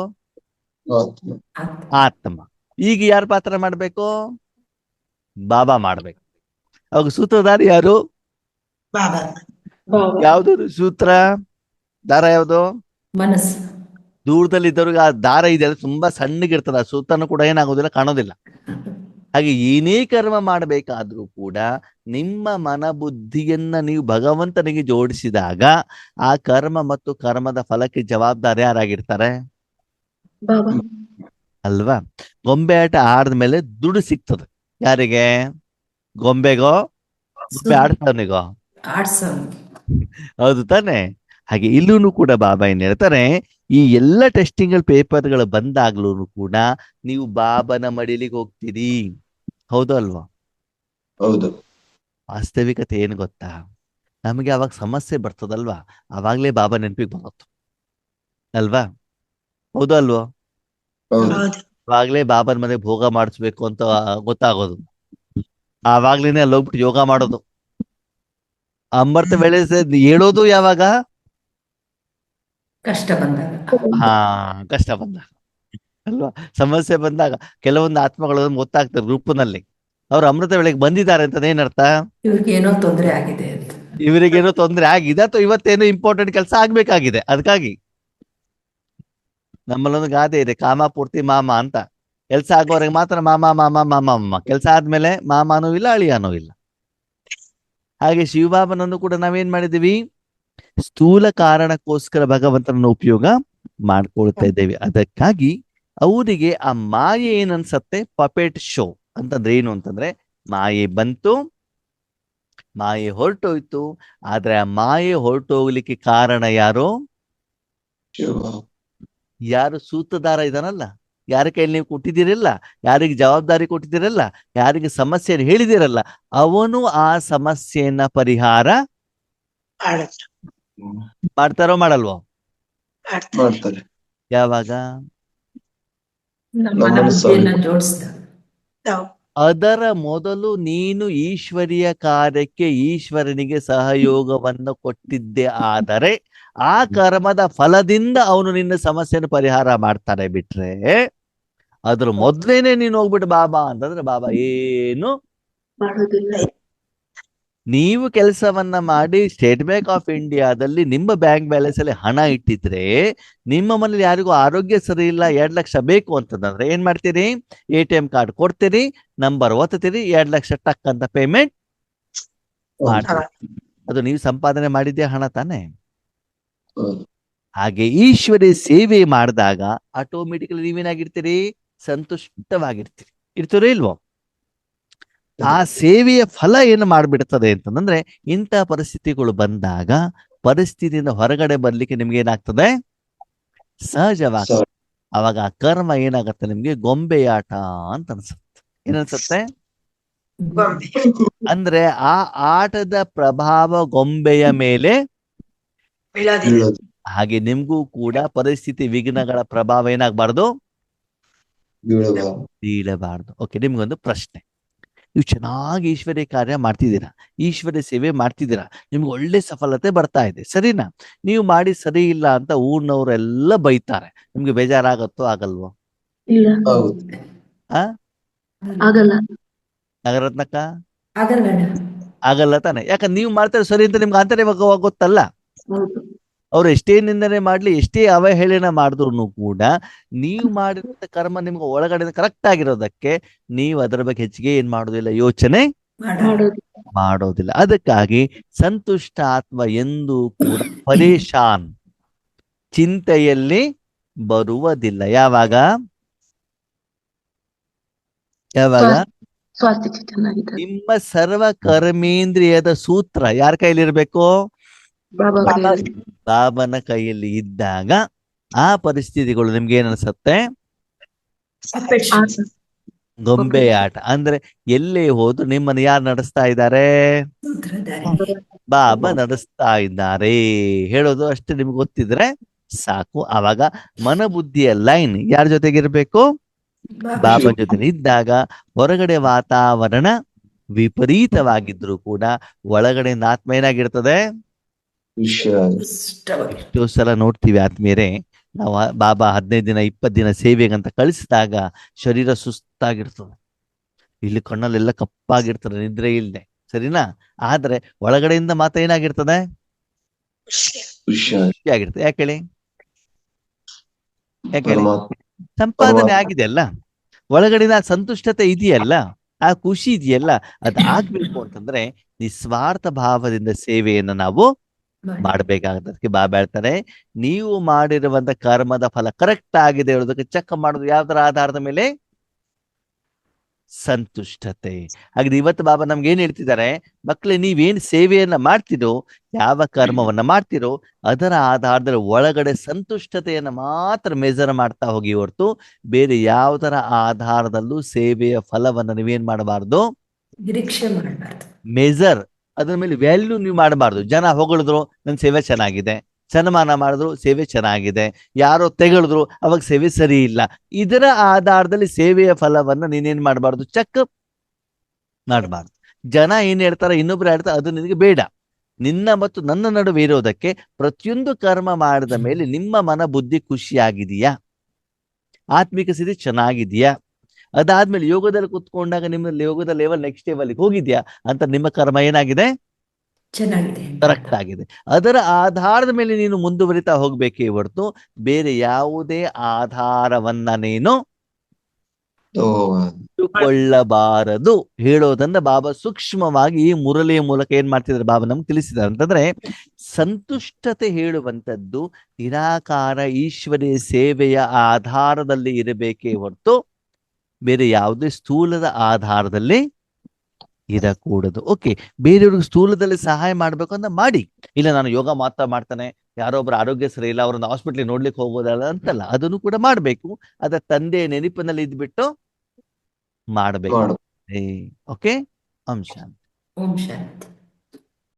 Speaker 1: ಆತ್ಮ. ಈಗ ಯಾರು ಪಾತ್ರ ಮಾಡ್ಬೇಕು? ಬಾಬಾ ಮಾಡ್ಬೇಕು. ಅವಾಗ ಸೂತ್ರಧಾರಿ ಯಾರು? ಯಾವ್ದು ಸೂತ್ರ ದಾರ? ಯಾವುದು?
Speaker 5: ಮನಸ್ಸು.
Speaker 1: ದೂರದಲ್ಲಿದ್ದವ್ರಿಗೆ ಆ ದಾರ ಇದೆ, ಅದು ತುಂಬಾ ಸಣ್ಣಗಿರ್ತದೆ. ಆ ಸೂತ್ರನು ಕೂಡ ಏನಾಗೋದಿಲ್ಲ, ಕಾಣೋದಿಲ್ಲ. ಹಾಗೆ ಏನೇ ಕರ್ಮ ಮಾಡಬೇಕಾದ್ರೂ ಕೂಡ ನಿಮ್ಮ ಮನಬುದ್ಧಿಯನ್ನ ನೀವು ಭಗವಂತನಿಗೆ ಜೋಡಿಸಿದಾಗ ಆ ಕರ್ಮ ಮತ್ತು ಕರ್ಮದ ಫಲಕ್ಕೆ ಜವಾಬ್ದಾರಿ ಯಾರಾಗಿರ್ತಾರೆ? ಅಲ್ವಾ? ಗೊಂಬೆ ಆಟ ಆಡಿದ್ಮೇಲೆ ದುಡ್ಡು ಸಿಗ್ತದೆ. ಯಾರಿಗೆ? ಗೊಂಬೆಗೋ, ಗೊಂಬೆ ಆಡ್ತಾವನಿಗೋ? ಹೌದು ತಾನೆ. ಹಾಗೆ ಇಲ್ಲೂ ಕೂಡ ಬಾಬಾ ಏನ್ ಹೇಳ್ತಾರೆ, ಈ ಎಲ್ಲ ಟೆಸ್ಟಿಂಗ್ ಪೇಪರ್ಗಳು ಬಂದಾಗ್ಲೂ ಕೂಡ ನೀವು ಬಾಬನ ಮಡಿಲಿಗೆ ಹೋಗ್ತೀರಿ. ಹೌದು ಅಲ್ವಾ?
Speaker 3: ಹೌದು.
Speaker 1: ವಾಸ್ತವಿಕತೆ ಏನು ಗೊತ್ತಾ? ನಮಗೆ ಅವಾಗ ಸಮಸ್ಯೆ ಬರ್ತದಲ್ವಾ, ಅವಾಗ್ಲೇ ಬಾಬಾ ನೆನಪಿಗೆ ಬರುತ್ತೆ ಅಲ್ವಾ? ಹೌದು ಅಲ್ವೋ? ಅವಾಗ್ಲೇ ಬಾಬನ ಮನೆ ಭೋಗ ಮಾಡಿಸ್ಬೇಕು ಅಂತ ಗೊತ್ತಾಗೋದು. ಆವಾಗ್ಲೇನೆ ಅಲ್ಲಿ ಹೋಗ್ಬಿಟ್ಟು ಯೋಗ ಮಾಡೋದು. ಅಮೃತ ವೇಳೆ ಹೇಳೋದು ಯಾವಾಗ?
Speaker 5: ಕಷ್ಟ ಬಂದಾಗ.
Speaker 1: ಕಷ್ಟ ಬಂದಾಗ ಅಲ್ವಾ? ಸಮಸ್ಯೆ ಬಂದಾಗ ಕೆಲವೊಂದು ಆತ್ಮಗಳು ಗೊತ್ತಾಗ್ತದೆ ಗ್ರೂಪ್ನಲ್ಲಿ, ಅವ್ರು ಅಮೃತ ವೇಳೆಗೆ ಬಂದಿದ್ದಾರೆ ಅಂತ. ಏನರ್ಥ?
Speaker 5: ಇವ್ರಿಗೇನೋ ತೊಂದರೆ ಆಗಿದೆ ಅಂತ.
Speaker 1: ಇವರಿಗೇನೋ ತೊಂದರೆ ಆಗಿದೆ ಅಥವಾ ಇವತ್ತೇನೋ ಇಂಪಾರ್ಟೆಂಟ್ ಕೆಲಸ ಆಗ್ಬೇಕಾಗಿದೆ. ಅದಕ್ಕಾಗಿ ನಮ್ಮಲ್ಲೊಂದು ಗಾದೆ ಇದೆ, ಕಾಮ ಪೂರ್ತಿ ಮಾಮ ಅಂತ. ಕೆಲಸ ಆಗೋವರೆಗೆ ಮಾತ್ರ ಮಾಮ ಮಾಮ ಮಾಮ ಮಾಮ. ಕೆಲಸ ಆದ್ಮೇಲೆ ಮಾಮನೂ ಇಲ್ಲ, ಅಳಿಯಾನೂ ಇಲ್ಲ. ಹಾಗೆ ಶಿವಬಾಬನನ್ನು ಕೂಡ ನಾವೇನ್ ಮಾಡಿದೀವಿ? ಸ್ಥೂಲ ಕಾರಣಕ್ಕೋಸ್ಕರ ಭಗವಂತನನ್ನು ಉಪಯೋಗ ಮಾಡ್ಕೊಳ್ತಾ ಇದ್ದೇವೆ. ಅದಕ್ಕಾಗಿ ಅವರಿಗೆ ಆ ಮಾಯೆ ಏನನ್ಸತ್ತೆ? ಪಪೆಟ್ ಶೋ ಅಂತಂದ್ರೆ ಏನು ಅಂತಂದ್ರೆ, ಮಾಯೆ ಬಂತು, ಮಾಯೆ ಹೊರಟೋಯ್ತು. ಆದ್ರೆ ಆ ಮಾಯೆ ಹೊರಟೋಗ್ಲಿಕ್ಕೆ ಕಾರಣ ಯಾರು? ಯಾರು ಸೂತ್ರಧಾರ ಇದಾನಲ್ಲ, ಯಾರ ಕೈಯಲ್ಲಿ ನೀವು ಕೊಟ್ಟಿದ್ದೀರಲ್ಲ, ಯಾರಿಗೆ ಜವಾಬ್ದಾರಿ ಕೊಟ್ಟಿದ್ದೀರಲ್ಲ, ಯಾರಿಗೆ ಸಮಸ್ಯೆಯನ್ನು ಹೇಳಿದಿರಲ್ಲ, ಅವನು ಆ ಸಮಸ್ಯೆಯನ್ನ ಪರಿಹಾರ ಮಾಡ್ತಾರೋ ಮಾಡಲ್ವೋ?
Speaker 3: ಮಾಡ್ತಾರೆ.
Speaker 1: ಯಾವಾಗ?
Speaker 5: ಮನಬುದ್ಧಿಯನ್ನ ಜೋಡಿಸಿದ.
Speaker 1: ಅದರ ಮೊದಲು ನೀನು ಈಶ್ವರಿಯ ಕಾರ್ಯಕ್ಕೆ ಈಶ್ವರನಿಗೆ ಸಹಯೋಗವನ್ನು ಕೊಟ್ಟಿದ್ದೆ ಆದರೆ ಆ ಕರ್ಮದ ಫಲದಿಂದ ಅವನು ನಿನ್ನ ಸಮಸ್ಯೆಯನ್ನು ಪರಿಹಾರ ಮಾಡ್ತಾನೆ. ಬಿಟ್ರೆ ಅದ್ರ ಮೊದ್ಲೇನೆ ನೀನು ಹೋಗ್ಬಿಟ್ಟು ಬಾಬಾ ಅಂತಂದ್ರೆ ಬಾಬಾ ಏನು
Speaker 2: ಮಾಡೋದಿಲ್ಲ.
Speaker 1: ನೀವು ಕೆಲಸವನ್ನ ಮಾಡಿ ಸ್ಟೇಟ್ ಬ್ಯಾಂಕ್ ಆಫ್ ಇಂಡಿಯಾದಲ್ಲಿ ನಿಮ್ಮ ಬ್ಯಾಂಕ್ ಬ್ಯಾಲೆನ್ಸ್ ಅಲ್ಲಿ ಹಣ ಇಟ್ಟಿದ್ರೆ, ನಿಮ್ಮ ಮನೇಲಿ ಯಾರಿಗೂ ಆರೋಗ್ಯ ಸರಿ ಇಲ್ಲ, 2 ಲಕ್ಷ ಬೇಕು ಅಂತಂದ್ರೆ ಏನ್ ಮಾಡ್ತೀರಿ? ATM ಕಾರ್ಡ್ ಕೊಡ್ತೀರಿ, ನಂಬರ್ ಒತ್ತೀರಿ, 2 ಲಕ್ಷ ಟಕ್ ಅಂತ ಪೇಮೆಂಟ್ ಮಾಡ್ತೀರಿ. ಅದು ನೀವು ಸಂಪಾದನೆ ಮಾಡಿದ್ಯಾ ಹಣ ತಾನೆ. ಹಾಗೆ ಈಶ್ವರಿ ಸೇವೆ ಮಾಡಿದಾಗ ಆಟೋಮೆಟಿಕಲಿ ನೀವೇನಾಗಿರ್ತೀರಿ? ಸಂತುಷ್ಟವಾಗಿರ್ತೀರಿ. ಇರ್ತೀರೋ ಇಲ್ವೋ? ಆ ಸೇವೆಯ ಫಲ ಏನು ಮಾಡ್ಬಿಡ್ತದೆ ಅಂತಂದ್ರೆ, ಇಂಥ ಪರಿಸ್ಥಿತಿಗಳು ಬಂದಾಗ ಪರಿಸ್ಥಿತಿಯಿಂದ ಹೊರಗಡೆ ಬರ್ಲಿಕ್ಕೆ ನಿಮ್ಗೆ ಏನಾಗ್ತದೆ? ಸಹಜವಾಗ್ತದೆ. ಅವಾಗ ಆ ಕರ್ಮ ಏನಾಗತ್ತೆ? ನಿಮ್ಗೆ ಗೊಂಬೆಯಾಟ ಅಂತ ಅನ್ಸುತ್ತೆ. ಏನನ್ಸುತ್ತೆ? ಅಂದ್ರೆ ಆ ಆಟದ ಪ್ರಭಾವ ಗೊಂಬೆಯ ಮೇಲೆ
Speaker 3: ಬೀಳೋದು.
Speaker 1: ಹಾಗೆ ನಿಮ್ಗೂ ಕೂಡ ಪರಿಸ್ಥಿತಿ ವಿಘ್ನಗಳ ಪ್ರಭಾವ ಏನಾಗಬಾರ್ದು,
Speaker 3: ಬೀಳಬಾರದು.
Speaker 1: ಬೀಳಬಾರ್ದು. ಓಕೆ, ನಿಮ್ಗೊಂದು ಪ್ರಶ್ನೆ. ನೀವು ಚೆನ್ನಾಗಿ ಈಶ್ವರ್ಯ ಕಾರ್ಯ ಮಾಡ್ತಿದ್ದೀರಾ, ಈಶ್ವರ್ಯ ಸೇವೆ ಮಾಡ್ತಿದ್ದೀರಾ, ನಿಮ್ಗೆ ಒಳ್ಳೆ ಸಫಲತೆ ಬರ್ತಾ ಇದೆ, ಸರಿನಾ? ನೀವು ಮಾಡಿ ಸರಿ ಇಲ್ಲ ಅಂತ ಊರ್ನವರೆಲ್ಲ ಬೈತಾರೆ, ನಿಮ್ಗೆ ಬೇಜಾರಾಗತ್ತೋ ಆಗಲ್ವೋ?
Speaker 2: ಇಲ್ಲ,
Speaker 3: ಹೌದು.
Speaker 1: ಆ
Speaker 2: ಆಗಲ್ಲ.
Speaker 1: ನಗರತ್ನಕ್ಕ
Speaker 5: ಆಗಲ್ಲ ಅಣ್ಣ.
Speaker 1: ಆಗಲ್ಲ ತಾನೆ? ಯಾಕಂದ್ರೆ ನೀವು ಮಾಡ್ತಾರೆ ಸರಿ ಅಂತ ನಿಮ್ಗೆ ಆಂತರ್ಯವಾಗಿ ಗೊತ್ತಲ್ಲ.
Speaker 2: ಹೌದು.
Speaker 1: ಅವ್ರು ಎಷ್ಟೇ ನಿಂದನೆ ಮಾಡ್ಲಿ, ಎಷ್ಟೇ ಅವಹೇಳನ ಮಾಡಿದ್ರು ಕೂಡ ನೀವು ಮಾಡಿದಂತ ಕರ್ಮ ನಿಮ್ಗೆ ಒಳಗಡೆ ಕರೆಕ್ಟ್ ಆಗಿರೋದಕ್ಕೆ ನೀವು ಅದರ ಬಗ್ಗೆ ಹೆಚ್ಚಿಗೆ ಏನ್ ಮಾಡೋದಿಲ್ಲ, ಯೋಚನೆ
Speaker 5: ಮಾಡಲ್ಲ.
Speaker 2: ಮಾಡೋದು.
Speaker 1: ಮಾಡೋದಿಲ್ಲ. ಅದಕ್ಕಾಗಿ ಸಂತುಷ್ಟ ಆತ್ಮ ಎಂದೂ ಕೂಡ ಪರೇಶಾನ್, ಚಿಂತೆಯಲ್ಲಿ ಬರುವುದಿಲ್ಲ. ಯಾವಾಗ ಯಾವಾಗ
Speaker 2: ಸ್ವಾಸ್ಥ್ಯ ಚೆನ್ನಾಗಿದ್ದಾರೆ.
Speaker 1: ನಿಮ್ಮ ಸರ್ವ ಕರ್ಮೇಂದ್ರಿಯದ ಸೂತ್ರ ಯಾರ ಕೈಲಿರ್ಬೇಕು?
Speaker 2: ಬಾಬಾ ಕೈಯಲ್ಲಿ.
Speaker 1: ಬಾಬನ ಕೈಯಲ್ಲಿ ಇದ್ದಾಗ ಆ ಪರಿಸ್ಥಿತಿಗಳು ನಿಮ್ಗೆ ಏನ್ ಅನ್ಸತ್ತೆ?
Speaker 5: Affections.
Speaker 2: ಆಟ.
Speaker 1: ಗೊಂಬೆ ಆಟ. ಅಂದ್ರೆ ಎಲ್ಲೇ ಹೋದ್ರು ನಿಮ್ಮನ್ನು ಯಾರು ನಡೆಸ್ತಾ ಇದ್ದಾರೆ?
Speaker 5: ಸೂತ್ರಧಾರಿ.
Speaker 1: ಬಾಬಾ ನಡೆಸ್ತಾ ಇದ್ದಾರೆ ಹೇಳೋದು ಅಷ್ಟೇ ನಿಮ್ಗೆ ಗೊತ್ತಿದ್ರೆ ಸಾಕು. ಆವಾಗ ಮನಬುದ್ಧಿಯ ಲೈನ್ ಯಾರ ಜೊತೆಗಿರ್ಬೇಕು? ಬಾಬಾ ಜೊತೆ ಇದ್ದಾಗ ಹೊರಗಡೆ ವಾತಾವರಣ ವಿಪರೀತವಾಗಿದ್ರು ಕೂಡ ಒಳಗಡೆಯಿಂದ ಆತ್ಮ ಏನಾಗಿರ್ತದೆ?
Speaker 3: ವಿಷಯ
Speaker 5: ಇಷ್ಟವಾಗಿ.
Speaker 1: ಎಷ್ಟೋ ಸಲ ನೋಡ್ತೀವಿ ಆತ್ಮೀಯರೇ, ನಾವು ಬಾಬಾ 15 ದಿನ 20 ದಿನ ಸೇವೆಗಂತ ಕಳಿಸಿದಾಗ ಶರೀರ ಸುಸ್ತಾಗಿರ್ತದೆ, ಇಲ್ಲಿ ಕಣ್ಣಲ್ಲೆಲ್ಲ ಕಪ್ಪಾಗಿರ್ತದೆ, ನಿದ್ರೆ ಇಲ್ಲದೆ, ಸರಿನಾ? ಆದ್ರೆ ಒಳಗಡೆಯಿಂದ ಮಾತ್ರ ಏನಾಗಿರ್ತದೆ?
Speaker 3: ವಿಷಯ
Speaker 1: ಖುಷಿಯಾಗಿರ್ತದೆ. ಯಾಕೆ ಹೇಳಿ? ಯಾಕೆ ಹೇಳಿ?
Speaker 3: ಪರಮಾತ್ಮ
Speaker 1: ಸಂಪಾದನೆ ಆಗಿದೆ ಅಲ್ಲ, ಒಳಗಡೆನ ಸಂತುಷ್ಟತೆ ಇದೆಯಲ್ಲ, ಆ ಖುಷಿ ಇದೆಯಲ್ಲ, ಅದು ಆಗ್ಬೇಕು ಅಂತಂದ್ರೆ ನಿಸ್ವಾರ್ಥ ಭಾವದಿಂದ ಸೇವೆಯನ್ನು ನಾವು ಮಾಡ್ಬೇಕಾಗುತ್ತೆ. ಅದಕ್ಕೆ ಬಾಬಾ ಹೇಳ್ತಾರೆ, ನೀವು ಮಾಡಿರುವಂತ ಕರ್ಮದ ಫಲ ಕರೆಕ್ಟ್ ಆಗಿದೆ ಹೇಳೋದಕ್ಕೆ ಚೆಕ್ ಮಾಡೋದು ಯಾವ್ದರ ಆಧಾರದ ಮೇಲೆ? ಸಂತುಷ್ಟತೆ. ಹಾಗೆ ಇವತ್ತು ಬಾಬಾ ನಮ್ಗೆ ಏನ್ ಹೇಳ್ತಿದ್ದಾರೆ? ಮಕ್ಕಳೇ, ನೀವೇನ್ ಸೇವೆಯನ್ನ ಮಾಡ್ತಿರೋ, ಯಾವ ಕರ್ಮವನ್ನ ಮಾಡ್ತಿರೋ ಅದರ ಆಧಾರದಲ್ಲಿ ಒಳಗಡೆ ಸಂತುಷ್ಟತೆಯನ್ನ ಮಾತ್ರ ಮೆಜರ್ ಮಾಡ್ತಾ ಹೋಗಿ ಹೊರತು ಬೇರೆ ಯಾವುದರ ಆಧಾರದಲ್ಲೂ ಸೇವೆಯ ಫಲವನ್ನ ನೀವೇನ್ ಮಾಡಬಾರ್ದು,
Speaker 5: ನಿರೀಕ್ಷೆ ಮಾಡಬಾರ್ದು.
Speaker 1: ಮೆಜರ್ ಅದ್ರ ಮೇಲೆ ವ್ಯಾಲ್ಯೂ ನೀವು ಮಾಡಬಾರ್ದು. ಜನ ಹೊಗಳಿದ್ರು ನನ್ನ ಸೇವೆ ಚೆನ್ನಾಗಿದೆ, ಸನ್ಮಾನ ಮಾಡಿದ್ರು ಸೇವೆ ಚೆನ್ನಾಗಿದೆ, ಯಾರೋ ತೆಗೆಳಿದ್ರು ಅವಾಗ ಸೇವೆ ಸರಿ ಇಲ್ಲ, ಇದರ ಆಧಾರದಲ್ಲಿ ಸೇವೆಯ ಫಲವನ್ನ ನೀನೇನ್ ಮಾಡಬಾರ್ದು, ಚೆಕ್ ಮಾಡಬಾರ್ದು. ಜನ ಏನ್ ಹೇಳ್ತಾರೆ, ಇನ್ನೊಬ್ರು ಹೇಳ್ತಾರೆ, ಅದು ನಿನಗೆ ಬೇಡ. ನಿನ್ನ ಮತ್ತು ನನ್ನ ನಡುವೆ ಇರೋದಕ್ಕೆ ಪ್ರತಿಯೊಂದು ಕರ್ಮ ಮಾಡಿದ ಮೇಲೆ ನಿಮ್ಮ ಮನ ಬುದ್ಧಿ ಖುಷಿಯಾಗಿದೆಯಾ, ಆತ್ಮಿಕ ಸ್ಥಿತಿ ಚೆನ್ನಾಗಿದೆಯಾ, ಅದಾದ್ಮೇಲೆ ಯೋಗದಲ್ಲಿ ಕುತ್ಕೊಂಡಾಗ ನಿಮ್ಮ ಯೋಗದ ಲೆವೆಲ್ ನೆಕ್ಸ್ಟ್ ಲೆವೆಲ್ಗೆ ಹೋಗಿದ್ಯಾ ಅಂತ ನಿಮ್ಮ ಕರ್ಮ ಏನಾಗಿದೆ,
Speaker 5: ಚೆನ್ನಾಗಿದೆ.
Speaker 1: ಕರೆಕ್ಟ್ ಆಗಿದೆ. ಅದರ ಆಧಾರದ ಮೇಲೆ ನೀನು ಮುಂದುವರಿತಾ ಹೋಗ್ಬೇಕೇ ಹೊರತು ಬೇರೆ ಯಾವುದೇ ಆಧಾರವನ್ನ ನೀನು ಇಟ್ಟುಕೊಳ್ಳಬಾರದು ಹೇಳೋದನ್ನ ಬಾಬಾ ಸೂಕ್ಷ್ಮವಾಗಿ ಈ ಮುರಳಿಯ ಮೂಲಕ ಏನ್ ಮಾಡ್ತಿದ್ದಾರೆ ಬಾಬಾ ನಮ್ಗೆ ತಿಳಿಸಿದ್ದಾರೆ ಅಂತಂದ್ರೆ, ಸಂತುಷ್ಟತೆ ಹೇಳುವಂಥದ್ದು ನಿರಾಕಾರ ಈಶ್ವರಿಯ ಸೇವೆಯ ಆಧಾರದಲ್ಲಿ ಇರಬೇಕೇ ಹೊರತು ಬೇರೆ ಯಾವುದೇ ಸ್ಥೂಲದ ಆಧಾರದಲ್ಲಿ ಇರಕೂಡದು. ಓಕೆ, ಬೇರೆಯವ್ರಿಗೆ ಸ್ಥೂಲದಲ್ಲಿ ಸಹಾಯ ಮಾಡ್ಬೇಕು ಅಂತ ಮಾಡಿ, ಇಲ್ಲ ನಾನು ಯೋಗ ಮಾತ್ರ ಮಾಡ್ತಾನೆ, ಯಾರೊಬ್ರು ಆರೋಗ್ಯ ಸರಿ ಇಲ್ಲ ಅವ್ರನ್ನ ಹಾಸ್ಪಿಟ್ಲಿಗೆ ನೋಡ್ಲಿಕ್ಕೆ ಹೋಗೋದಲ್ಲ ಅಂತಲ್ಲ, ಅದನ್ನು ಕೂಡ ಮಾಡ್ಬೇಕು. ಅದ ತಂದೆ ನೆನಪಿನಲ್ಲಿ ಇದ್ಬಿಟ್ಟು ಮಾಡ್ಬೇಕು. ಓಕೆ, ಓಂ ಶಾಂತಿ.
Speaker 5: ಓಂ ಶಾಂತಿ.